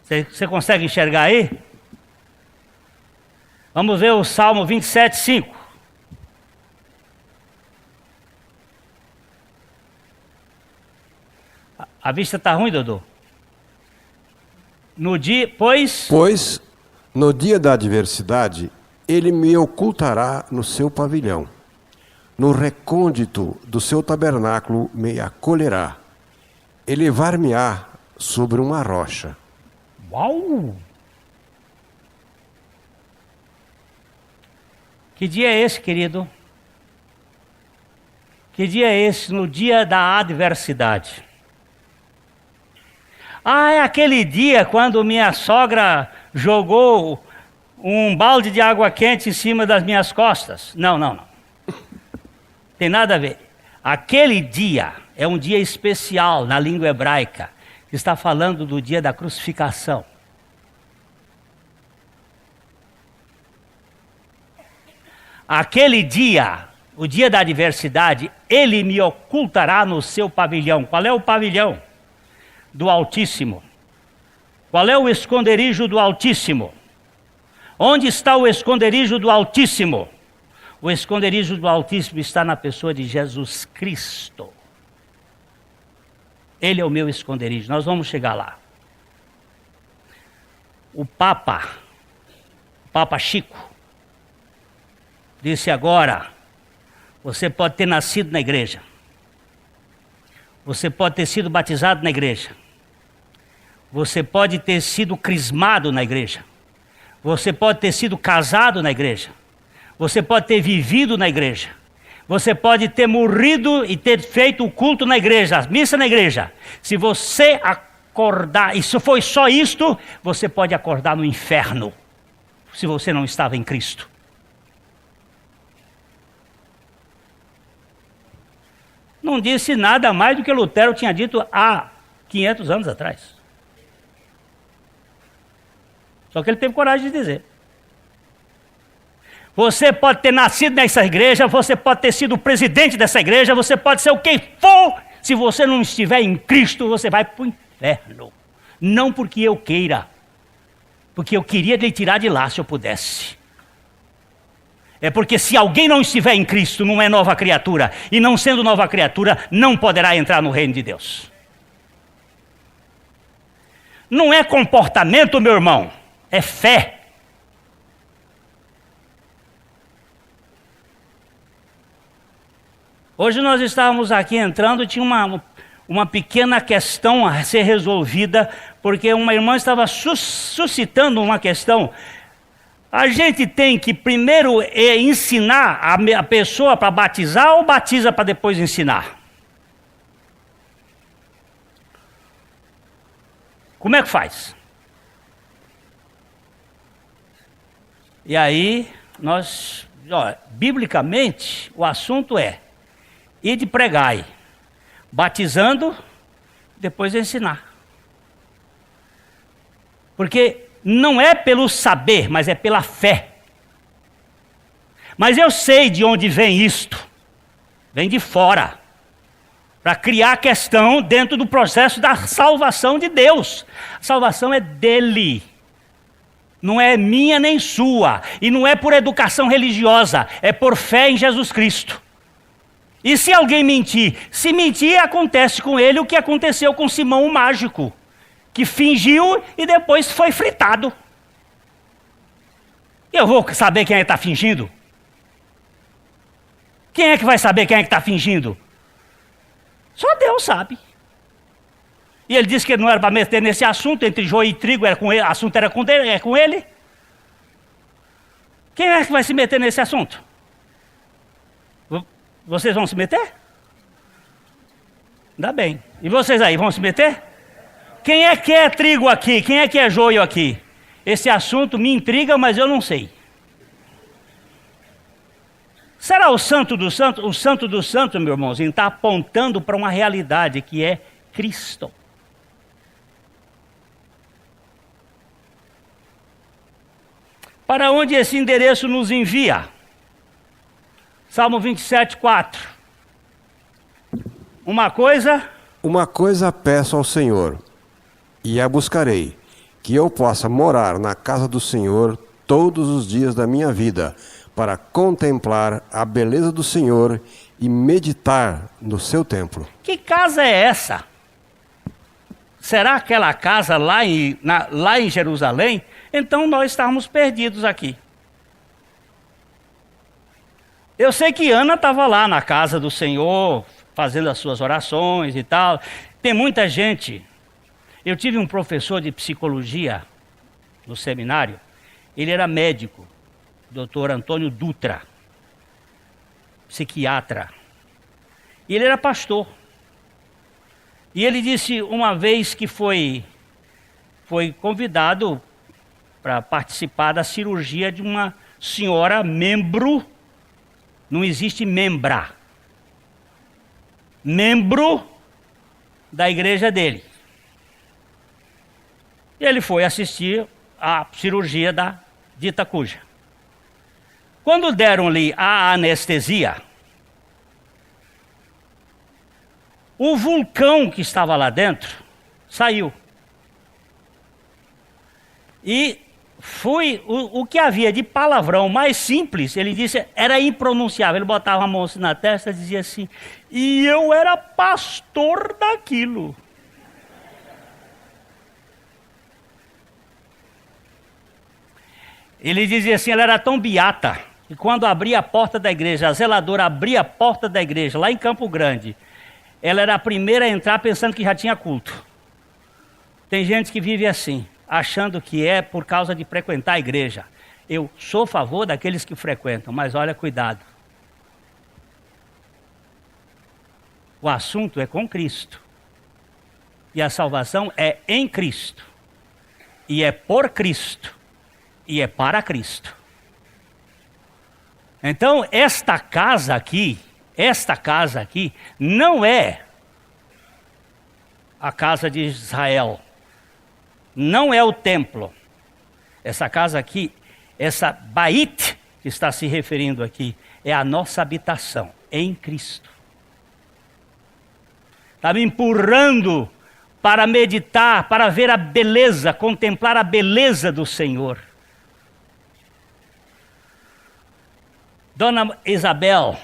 Speaker 1: Você consegue enxergar aí? Vamos ver o Salmo 27, 5. A vista está ruim, Dodô? Pois
Speaker 2: no dia da adversidade, ele me ocultará no seu pavilhão. No recôndito do seu tabernáculo me acolherá. Elevar-me-á sobre uma rocha.
Speaker 1: Uau! Que dia é esse, querido? Que dia é esse? No dia da adversidade. Ah, é aquele dia quando minha sogra jogou um balde de água quente em cima das minhas costas. Não. Tem nada a ver. Aquele dia é um dia especial na língua hebraica, que está falando do dia da crucificação. Aquele dia, o dia da adversidade, ele me ocultará no seu pavilhão. Qual é o pavilhão? Do Altíssimo. Qual é o esconderijo do Altíssimo? Onde está o esconderijo do Altíssimo? O esconderijo do Altíssimo está na pessoa de Jesus Cristo. Ele é o meu esconderijo. Nós vamos chegar lá. O Papa Chico, disse agora: você pode ter nascido na igreja. Você pode ter sido batizado na igreja. Você pode ter sido crismado na igreja. Você pode ter sido casado na igreja. Você pode ter vivido na igreja. Você pode ter morrido e ter feito o culto na igreja, a missa na igreja. Se você acordar, e se foi só isto, você pode acordar no inferno, se você não estava em Cristo. Não disse nada mais do que Lutero tinha dito há 500 anos atrás. Só que ele teve coragem de dizer. Você pode ter nascido nessa igreja, você pode ter sido o presidente dessa igreja, você pode ser o que for. Se você não estiver em Cristo, você vai para o inferno. Não porque eu queira, porque eu queria lhe tirar de lá se eu pudesse. É porque se alguém não estiver em Cristo, não é nova criatura. E não sendo nova criatura, não poderá entrar no reino de Deus. Não é comportamento, meu irmão, é fé. Hoje nós estávamos aqui entrando e tinha uma pequena questão a ser resolvida, porque uma irmã estava suscitando uma questão. A gente tem que primeiro ensinar a pessoa para batizar ou batiza para depois ensinar? Como é que faz? E aí, biblicamente, o assunto é: ide pregai, batizando, depois ensinar. Porque não é pelo saber, mas é pela fé. Mas eu sei de onde vem isto. Vem de fora. Para criar questão dentro do processo da salvação de Deus. A salvação é dele. Não é minha nem sua. E não é por educação religiosa. É por fé em Jesus Cristo. E se alguém mentir? Se mentir, acontece com ele o que aconteceu com Simão o mágico, que fingiu e depois foi fritado. Eu vou saber quem é que está fingindo? Quem é que vai saber quem é que está fingindo? Só Deus sabe. E ele disse que não era para meter nesse assunto, entre joio e trigo, era com ele, o assunto era com ele. Quem é que vai se meter nesse assunto? Vocês vão se meter? Ainda bem. E vocês aí, vão se meter? Quem é que é trigo aqui? Quem é que é joio aqui? Esse assunto me intriga, mas eu não sei. Será o santo do santo? O santo do santo, meu irmãozinho, está apontando para uma realidade que é Cristo. Para onde esse endereço nos envia? Salmo 27, 4. Uma coisa
Speaker 2: peço ao Senhor, e a buscarei, que eu possa morar na casa do Senhor todos os dias da minha vida, para contemplar a beleza do Senhor e meditar no seu templo.
Speaker 1: Que casa é essa? Será aquela casa lá em Jerusalém? Então nós estamos perdidos aqui. Eu sei que Ana estava lá na casa do Senhor, fazendo as suas orações e tal. Tem muita gente. Eu tive um professor de psicologia no seminário. Ele era médico, Dr. Antônio Dutra, psiquiatra. E ele era pastor. E ele disse uma vez que foi convidado para participar da cirurgia de uma senhora membro. Não existe membro da igreja dele. E ele foi assistir à cirurgia da dita cuja. Quando deram-lhe a anestesia, o vulcão que estava lá dentro saiu. E o que havia de palavrão mais simples, ele disse, era impronunciável. Ele botava a mão assim na testa e dizia assim: e eu era pastor daquilo. Ele dizia assim, ela era tão beata, que quando abria a porta da igreja, a zeladora abria a porta da igreja, lá em Campo Grande, ela era a primeira a entrar pensando que já tinha culto. Tem gente que vive assim, achando que é por causa de frequentar a igreja. Eu sou a favor daqueles que frequentam, mas olha, cuidado. O assunto é com Cristo. E a salvação é em Cristo. E é por Cristo. E é para Cristo. Então, esta casa aqui não é a casa de Israel. Não é o templo. Essa casa aqui, essa Bait que está se referindo aqui é a nossa habitação em Cristo. Está me empurrando para meditar, para ver a beleza, contemplar a beleza do Senhor. Dona Isabel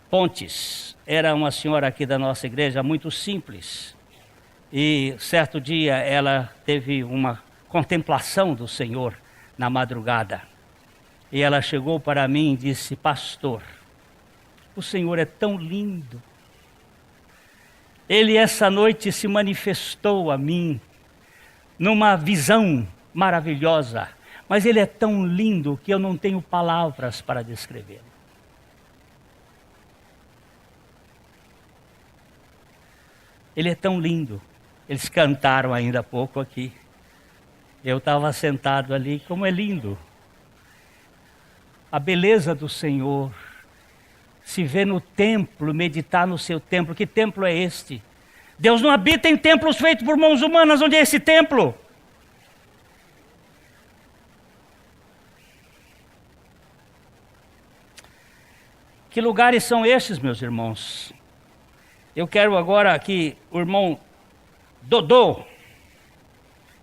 Speaker 1: Pontes era uma senhora aqui da nossa igreja muito simples. E certo dia ela teve uma contemplação do Senhor na madrugada. E ela chegou para mim e disse: pastor, o Senhor é tão lindo. Ele essa noite se manifestou a mim numa visão maravilhosa, mas ele é tão lindo que eu não tenho palavras para descrevê-lo. Ele é tão lindo. Eles cantaram ainda há pouco aqui. Eu estava sentado ali, como é lindo. A beleza do Senhor se vê no templo, meditar no seu templo. Que templo é este? Deus não habita em templos feitos por mãos humanas. Onde é esse templo? Que lugares são estes, meus irmãos? Eu quero agora que o irmão Dodô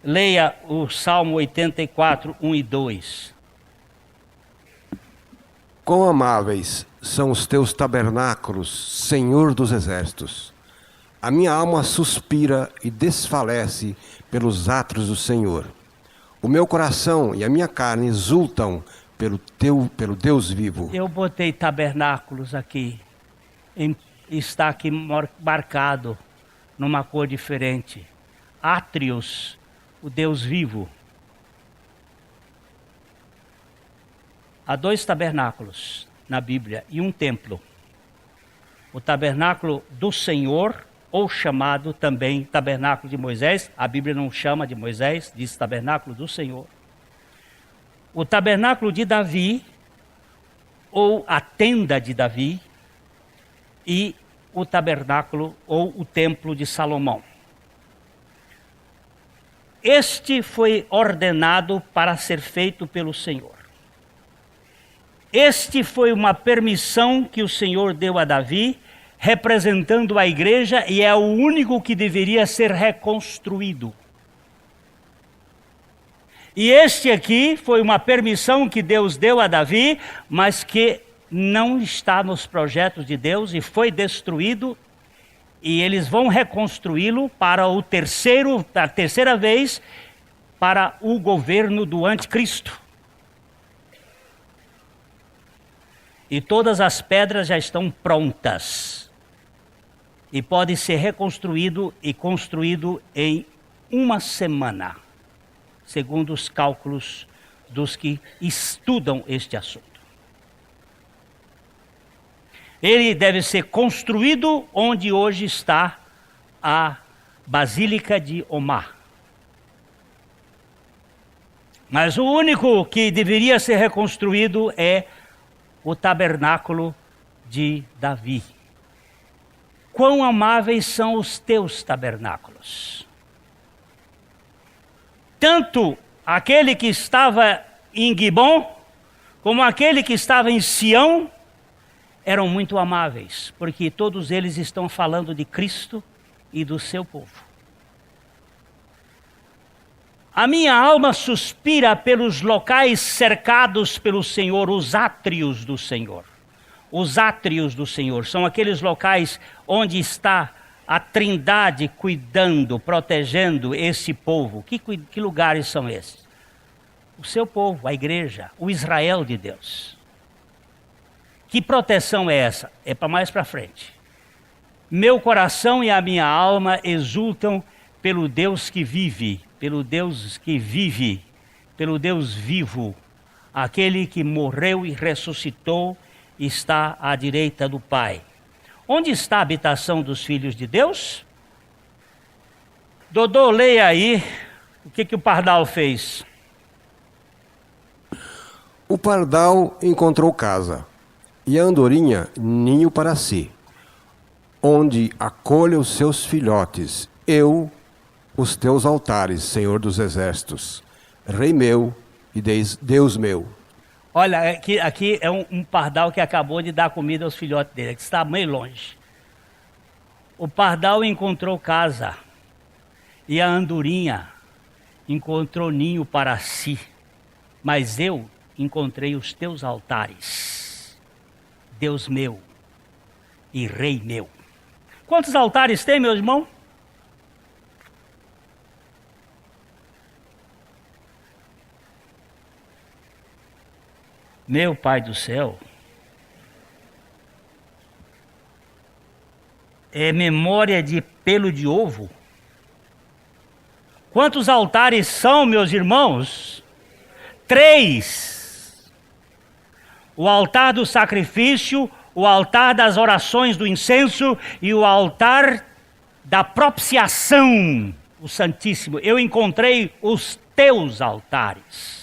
Speaker 1: leia o Salmo 84, 1 e 2.
Speaker 2: Quão amáveis são os teus tabernáculos, Senhor dos exércitos. A minha alma suspira e desfalece pelos atos do Senhor. O meu coração e a minha carne exultam pelo Deus vivo.
Speaker 1: Eu botei tabernáculos aqui, está aqui marcado numa cor diferente. Átrios, o Deus vivo. Há 2 tabernáculos na Bíblia e um templo. O tabernáculo do Senhor, ou chamado também tabernáculo de Moisés. A Bíblia não chama de Moisés, diz tabernáculo do Senhor. O tabernáculo de Davi, ou a tenda de Davi, e o tabernáculo ou o templo de Salomão. Este foi ordenado para ser feito pelo Senhor. Este foi uma permissão que o Senhor deu a Davi, representando a igreja, e é o único que deveria ser reconstruído. E este aqui foi uma permissão que Deus deu a Davi, mas que não está nos projetos de Deus e foi destruído, e eles vão reconstruí-lo para a terceira vez, para o governo do anticristo. E todas as pedras já estão prontas. E pode ser reconstruído e construído em 1 semana, segundo os cálculos dos que estudam este assunto. Ele deve ser construído onde hoje está a Basílica de Omar. Mas o único que deveria ser reconstruído é o tabernáculo de Davi. Quão amáveis são os teus tabernáculos! Tanto aquele que estava em Gibom, como aquele que estava em Sião, eram muito amáveis, porque todos eles estão falando de Cristo e do seu povo. A minha alma suspira pelos locais cercados pelo Senhor, os átrios do Senhor. Os átrios do Senhor são aqueles locais onde está a Trindade cuidando, protegendo esse povo. Que lugares são esses? O seu povo, a igreja, o Israel de Deus. Que proteção é essa? É para mais para frente. Meu coração e a minha alma exultam pelo Deus que vive, pelo Deus que vive, pelo Deus vivo, aquele que morreu e ressuscitou, está à direita do Pai. Onde está a habitação dos filhos de Deus? Dodô, leia aí o que o pardal fez.
Speaker 2: O pardal encontrou casa, e a andorinha ninho para si, onde acolha os seus filhotes, eu, os teus altares, Senhor dos exércitos, Rei meu e Deus meu.
Speaker 1: Olha, aqui é um pardal que acabou de dar comida aos filhotes dele, que está meio longe. O pardal encontrou casa e a andorinha encontrou ninho para si, mas eu encontrei os teus altares, Deus meu e Rei meu. Quantos altares tem, meu irmão? Meu Pai do céu, é memória de pelo de ovo? Quantos altares são, meus irmãos? 3. O altar do sacrifício, o altar das orações do incenso e o altar da propiciação, o Santíssimo. Eu encontrei os teus altares.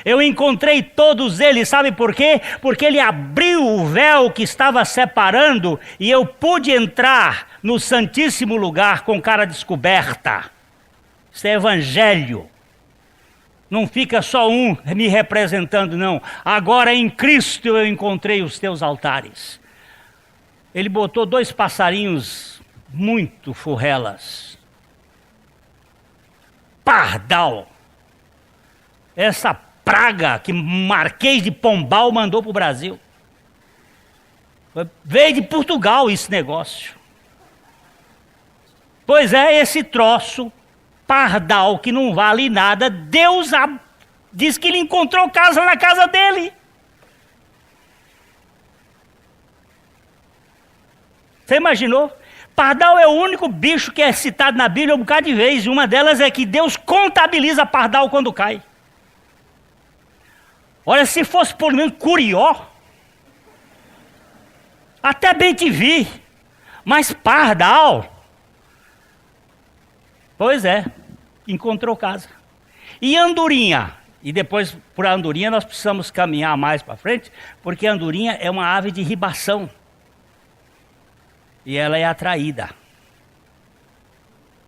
Speaker 1: Eu encontrei todos eles, sabe por quê? Porque ele abriu o véu que estava separando e eu pude entrar no Santíssimo Lugar com cara descoberta. Isso é evangelho. Não fica só um me representando, não. Agora em Cristo eu encontrei os teus altares. Ele botou 2 passarinhos muito forrelas. Pardal. Essa praga que Marquês de Pombal mandou para o Brasil. Veio de Portugal esse negócio. Pois é, esse troço, pardal, que não vale nada, Deus diz que ele encontrou casa na casa dele. Você imaginou? Pardal é o único bicho que é citado na Bíblia um bocado de vezes. Uma delas é que Deus contabiliza pardal quando cai. Olha, se fosse por menos curió, até bem te vi, mas pardal, pois é, encontrou casa. E andorinha? E depois, por andorinha, nós precisamos caminhar mais para frente, porque a andorinha é uma ave de ribação. E ela é atraída.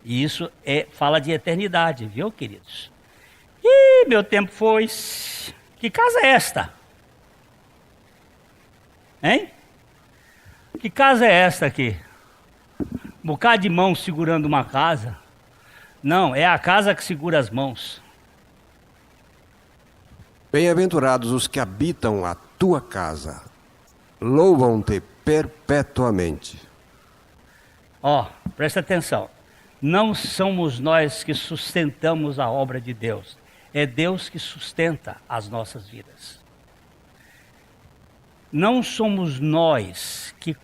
Speaker 1: E isso fala de eternidade, viu, queridos? Ih, meu tempo foi. Que casa é esta? Hein? Que casa é esta aqui? Um bocado de mão segurando uma casa. Não, é a casa que segura as mãos.
Speaker 2: Bem-aventurados os que habitam a tua casa, louvam-te perpetuamente.
Speaker 1: Ó, presta atenção. Não somos nós que sustentamos a obra de Deus. É Deus que sustenta as nossas vidas. Não somos nós que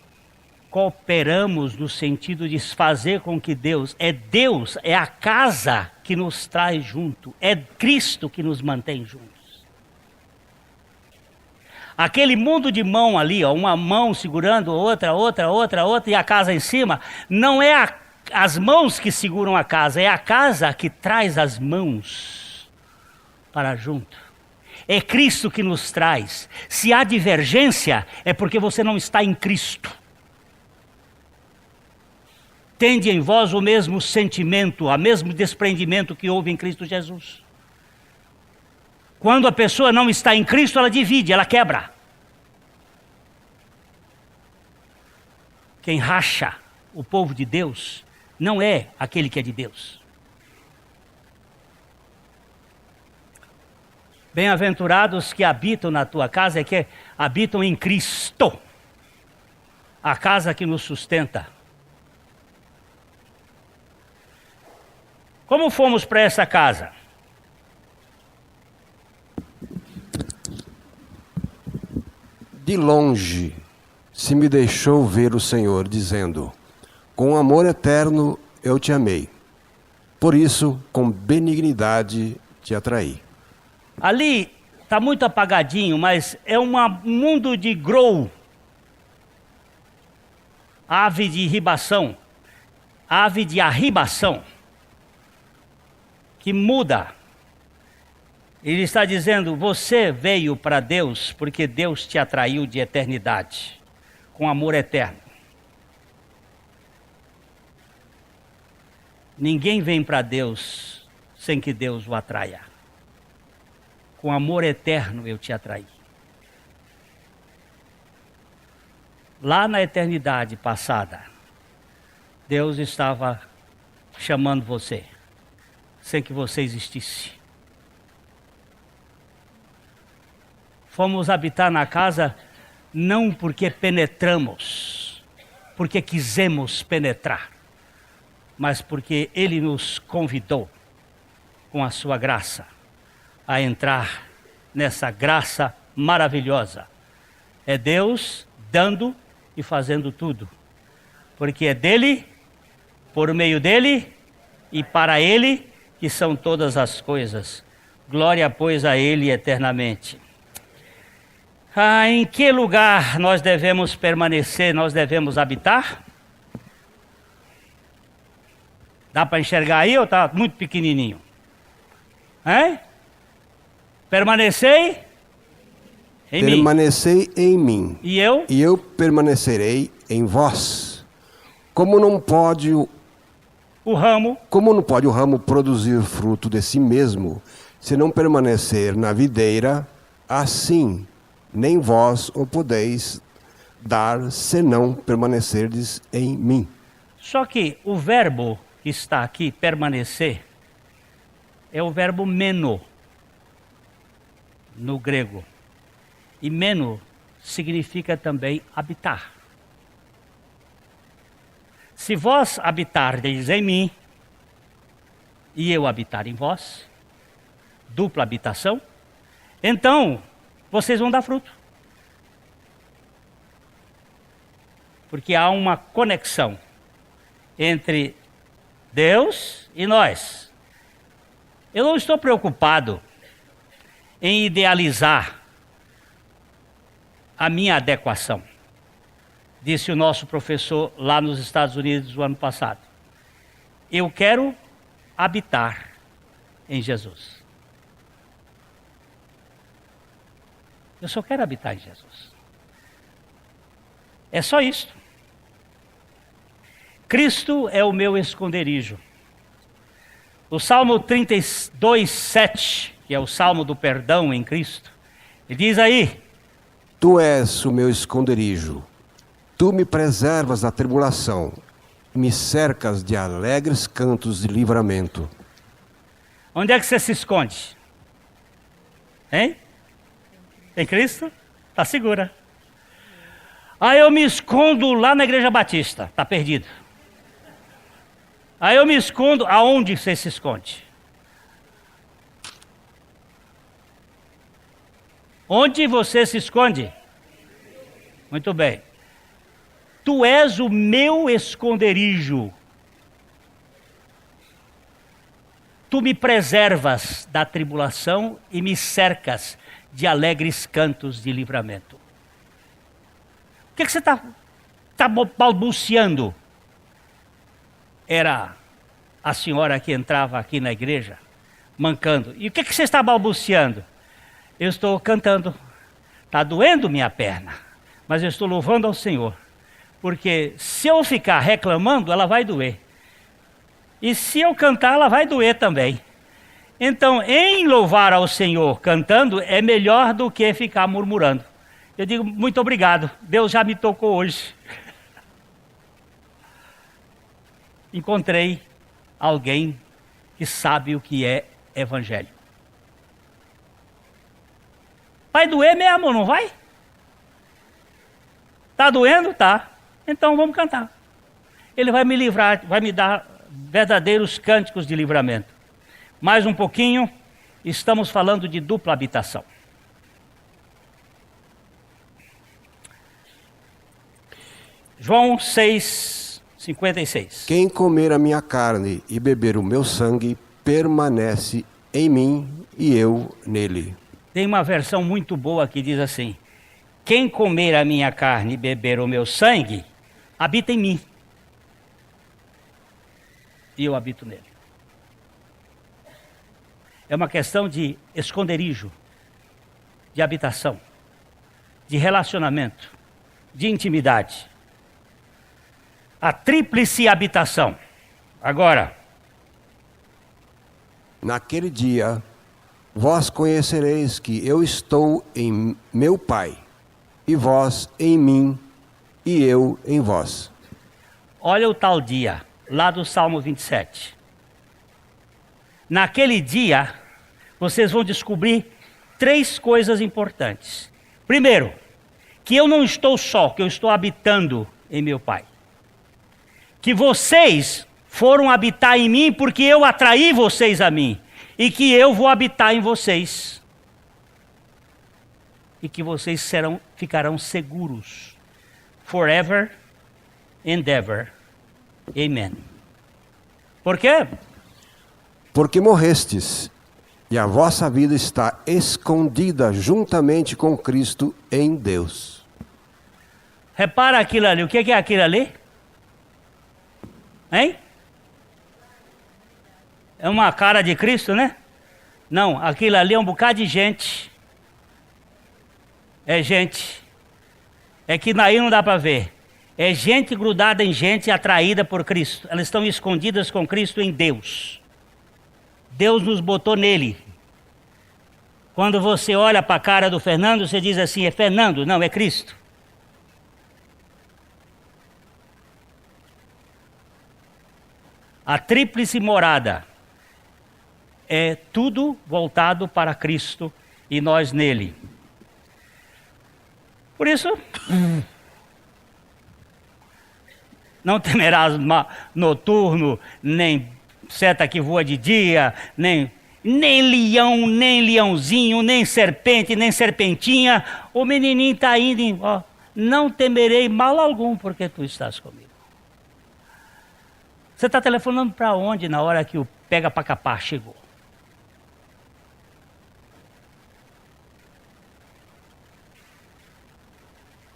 Speaker 1: cooperamos no sentido de fazer com que Deus, é a casa que nos traz junto, é Cristo que nos mantém juntos. Aquele mundo de mão ali, ó, uma mão segurando outra, e a casa em cima, não é as mãos que seguram a casa, é a casa que traz as mãos para junto. É Cristo que nos traz. Se há divergência, é porque você não está em Cristo. Tende em vós o mesmo sentimento, o mesmo desprendimento que houve em Cristo Jesus. Quando a pessoa não está em Cristo, ela divide, ela quebra. Quem racha o povo de Deus não é aquele que é de Deus. Bem-aventurados que habitam na tua casa, é que habitam em Cristo, a casa que nos sustenta. Como fomos para essa casa?
Speaker 2: De longe se me deixou ver o Senhor, dizendo: com amor eterno eu te amei, por isso com benignidade te atraí.
Speaker 1: Ali está muito apagadinho, mas é um mundo de grow, ave de ribação, ave de arribação, que muda. Ele está dizendo, você veio para Deus porque Deus te atraiu de eternidade, com amor eterno. Ninguém vem para Deus sem que Deus o atraia. com amor eterno eu te atraí. Lá na eternidade passada, Deus estava chamando você, sem que você existisse. Fomos habitar na casa não porque penetramos, porque quisemos penetrar, mas porque Ele nos convidou, com a sua graça, a entrar nessa graça maravilhosa. É Deus dando e fazendo tudo, porque é dele, por meio dele e para ele que são todas as coisas. Glória, pois, a ele eternamente. Em que lugar nós devemos permanecer, nós devemos habitar? Dá para enxergar aí ou está muito pequenininho? Hein? Permanecei em mim.
Speaker 2: Permanecei em mim.
Speaker 1: E eu?
Speaker 2: E eu permanecerei em vós. Como não pode o ramo produzir fruto de si mesmo, se não permanecer na videira, assim nem vós o podeis dar, se não permanecerdes em mim.
Speaker 1: Só que o verbo que está aqui, permanecer, é o verbo meno, no grego. E meno significa também habitar. Se vós habitardes em mim, e eu habitar em vós, dupla habitação, então vocês vão dar fruto. Porque há uma conexão entre Deus e nós. Eu não estou preocupado em idealizar a minha adequação, disse o nosso professor lá nos Estados Unidos no ano passado. Eu quero habitar em Jesus. Eu só quero habitar em Jesus. É só isso. Cristo é o meu esconderijo. O Salmo 32, 7, que é o Salmo do perdão em Cristo, ele diz aí:
Speaker 2: Tu és o meu esconderijo, tu me preservas da tribulação, me cercas de alegres cantos de livramento.
Speaker 1: Onde é que você se esconde? Hein? Em Cristo? Está segura. Eu me escondo lá na Igreja Batista, está perdido. Eu me escondo, aonde você se esconde? Onde você se esconde? Muito bem. Tu és o meu esconderijo. Tu me preservas da tribulação e me cercas de alegres cantos de livramento. O que você está balbuciando? Era a senhora que entrava aqui na igreja, mancando. E o que você está balbuciando? Eu estou cantando. Está doendo minha perna, mas eu estou louvando ao Senhor. Porque se eu ficar reclamando, ela vai doer. E se eu cantar, ela vai doer também. Então, em louvar ao Senhor cantando, é melhor do que ficar murmurando. Eu digo, muito obrigado, Deus já me tocou hoje. Encontrei alguém que sabe o que é evangelho. Vai doer mesmo, não vai? Tá doendo? Tá. Então vamos cantar. Ele vai me livrar, vai me dar verdadeiros cânticos de livramento. Mais um pouquinho, estamos falando de dupla habitação. João 6:56.
Speaker 2: Quem comer a minha carne e beber o meu sangue, permanece em mim e eu nele.
Speaker 1: Tem uma versão muito boa que diz assim: quem comer a minha carne e beber o meu sangue, habita em mim. E eu habito nele. É uma questão de esconderijo, de habitação, de relacionamento, de intimidade. A tríplice habitação. Agora,
Speaker 2: naquele dia, vós conhecereis que eu estou em meu Pai, e vós em mim, e eu em vós.
Speaker 1: Olha o tal dia, lá do Salmo 27. Naquele dia, vocês vão descobrir 3 coisas importantes. Primeiro, que eu não estou só, que eu estou habitando em meu Pai. Que vocês foram habitar em mim porque eu atraí vocês a mim. E que eu vou habitar em vocês. E que vocês ficarão seguros. Forever and ever. Amen. Por quê?
Speaker 2: Porque morrestes, e a vossa vida está escondida juntamente com Cristo em Deus.
Speaker 1: Repara aquilo ali. O que é aquilo ali? Hein? É uma cara de Cristo, né? Não, aquilo ali é um bocado de gente. É gente. É que daí não dá para ver. É gente grudada em gente, atraída por Cristo. Elas estão escondidas com Cristo em Deus. Deus nos botou nele. Quando você olha para a cara do Fernando, você diz assim, é Fernando? Não, é Cristo. A tríplice morada é tudo voltado para Cristo e nós nele. Por isso, não temerás noturno, nem seta que voa de dia, nem leão, nem leãozinho, nem serpente, nem serpentinha. O menininho está indo, ó, não temerei mal algum, porque tu estás comigo. Você está telefonando para onde na hora que o pega para capar chegou?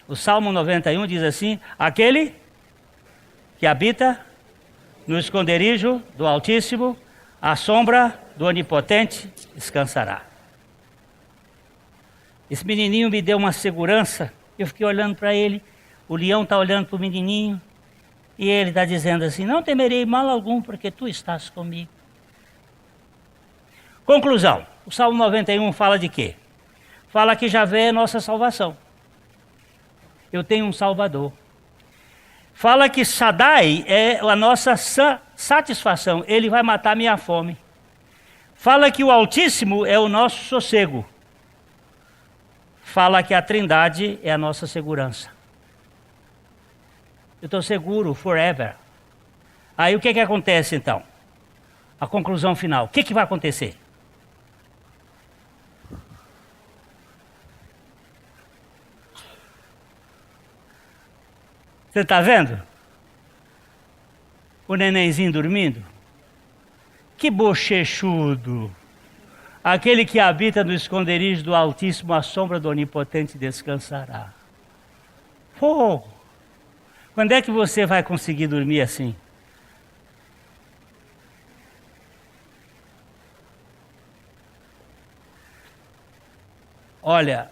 Speaker 1: O Salmo 91 diz assim, aquele que habita no esconderijo do Altíssimo, à sombra do Onipotente, descansará. Esse menininho me deu uma segurança, eu fiquei olhando para ele, o leão está olhando para o menininho, e ele está dizendo assim, não temerei mal algum, porque tu estás comigo. Conclusão, o Salmo 91 fala de quê? Fala que Javé é nossa salvação. Eu tenho um Salvador. Fala que Shaddai é a nossa satisfação, ele vai matar minha fome. Fala que o Altíssimo é o nosso sossego. Fala que a Trindade é a nossa segurança. Eu estou seguro, forever. Aí o que acontece então? A conclusão final. O que vai acontecer? Você está vendo? O nenenzinho dormindo? Que bochechudo! Aquele que habita no esconderijo do Altíssimo, à sombra do Onipotente descansará. Pô! Quando é que você vai conseguir dormir assim? Olha,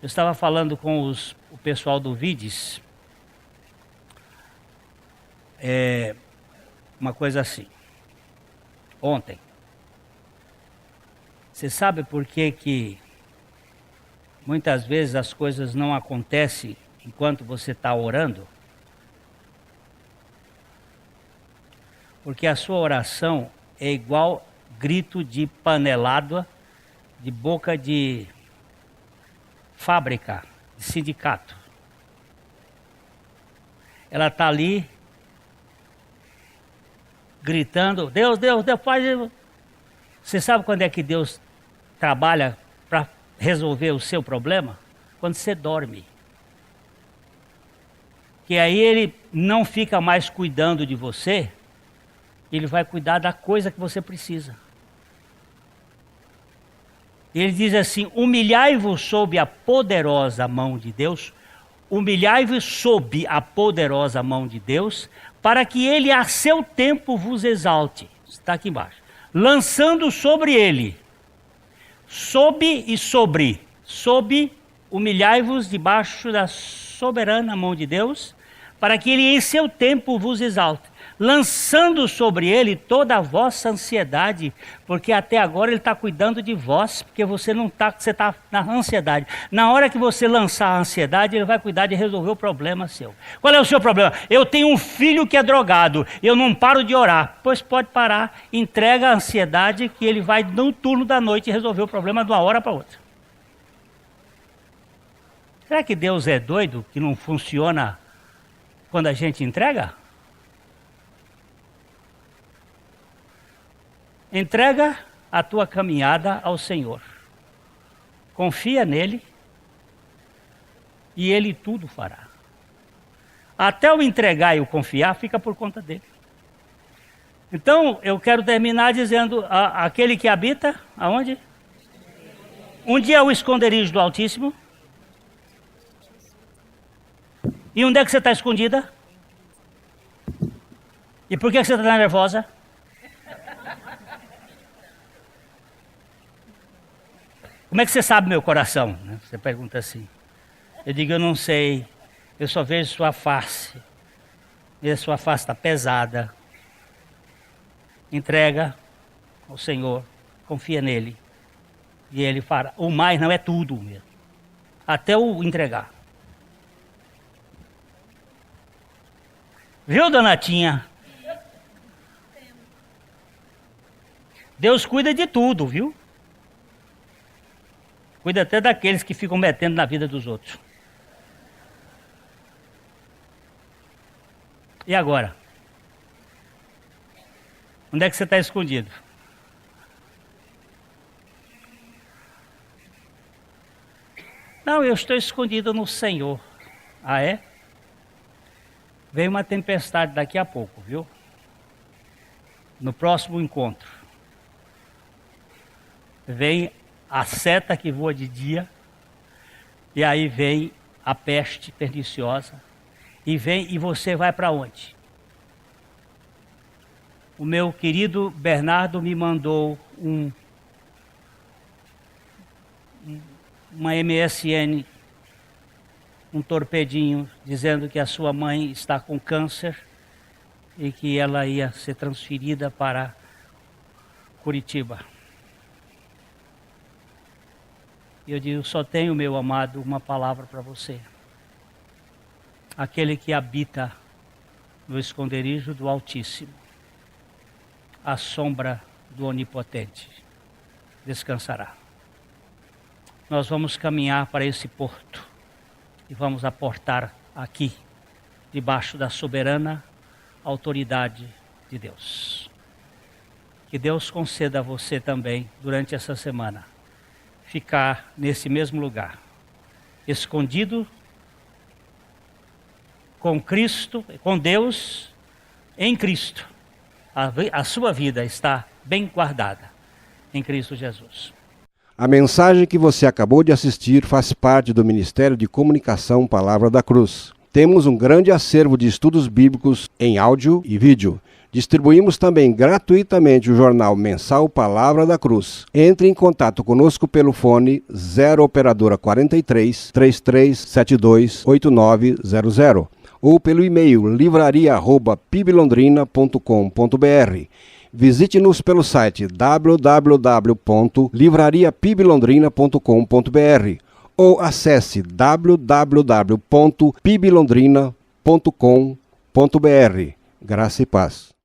Speaker 1: eu estava falando com o pessoal do Vides, uma coisa assim, ontem. Você sabe por que muitas vezes as coisas não acontecem enquanto você está orando? Porque a sua oração é igual grito de panelada, de boca de fábrica, de sindicato. Ela está ali gritando, Deus, Deus, Deus, faz isso. Você sabe quando é que Deus trabalha para resolver o seu problema? Quando você dorme. Que aí ele não fica mais cuidando de você, ele vai cuidar da coisa que você precisa. Ele diz assim, humilhai-vos sob a poderosa mão de Deus, humilhai-vos sob a poderosa mão de Deus, para que ele a seu tempo vos exalte. Está aqui embaixo. Lançando sobre ele, sob e sobre, sob, humilhai-vos debaixo da soberana mão de Deus, para que ele em seu tempo vos exalte. lançando sobre ele toda a vossa ansiedade, porque até agora ele está cuidando de vós, porque você não está, você está na ansiedade. Na hora que você lançar a ansiedade, ele vai cuidar de resolver o problema seu. Qual é o seu problema? Eu tenho um filho que é drogado, eu não paro de orar. Pois pode parar, entrega a ansiedade, que ele vai no turno da noite resolver o problema de uma hora para outra. Será que Deus é doido que não funciona quando a gente entrega? Entrega a tua caminhada ao Senhor. Confia nele e ele tudo fará. Até o entregar e o confiar fica por conta dele. Então, eu quero terminar dizendo, aquele que habita, aonde? Onde é o esconderijo do Altíssimo? E onde é que você está escondida? E por que você está nervosa? Como é que você sabe meu coração? Você pergunta assim. Eu digo, eu não sei. Eu só vejo sua face. E a sua face está pesada. Entrega ao Senhor. Confia nele. E ele fará. O mais não é tudo mesmo. Até o entregar. Viu, Donatinha? Deus cuida de tudo, viu? Cuida até daqueles que ficam metendo na vida dos outros. E agora? Onde é que você está escondido? Não, eu estou escondido no Senhor. Ah, é? Vem uma tempestade daqui a pouco, viu? No próximo encontro. Vem a seta que voa de dia, e aí vem a peste perniciosa, e você vai para onde? O meu querido Bernardo me mandou uma MSN, um torpedinho, dizendo que a sua mãe está com câncer e que ela ia ser transferida para Curitiba. E eu digo, só tenho, meu amado, uma palavra para você. Aquele que habita no esconderijo do Altíssimo, à sombra do Onipotente, descansará. Nós vamos caminhar para esse porto e vamos aportar aqui, debaixo da soberana autoridade de Deus. Que Deus conceda a você também, durante essa semana, ficar nesse mesmo lugar, escondido com Cristo, com Deus, em Cristo. A sua vida está bem guardada em Cristo Jesus.
Speaker 2: A mensagem que você acabou de assistir faz parte do Ministério de Comunicação Palavra da Cruz. Temos um grande acervo de estudos bíblicos em áudio e vídeo. Distribuímos também gratuitamente o jornal mensal Palavra da Cruz. Entre em contato conosco pelo fone 0 operadora 43 3372 8900 ou pelo e-mail livraria@piblondrina.com.br. Visite-nos pelo site www.livrariapiblondrina.com.br ou acesse www.piblondrina.com.br. Graça e paz.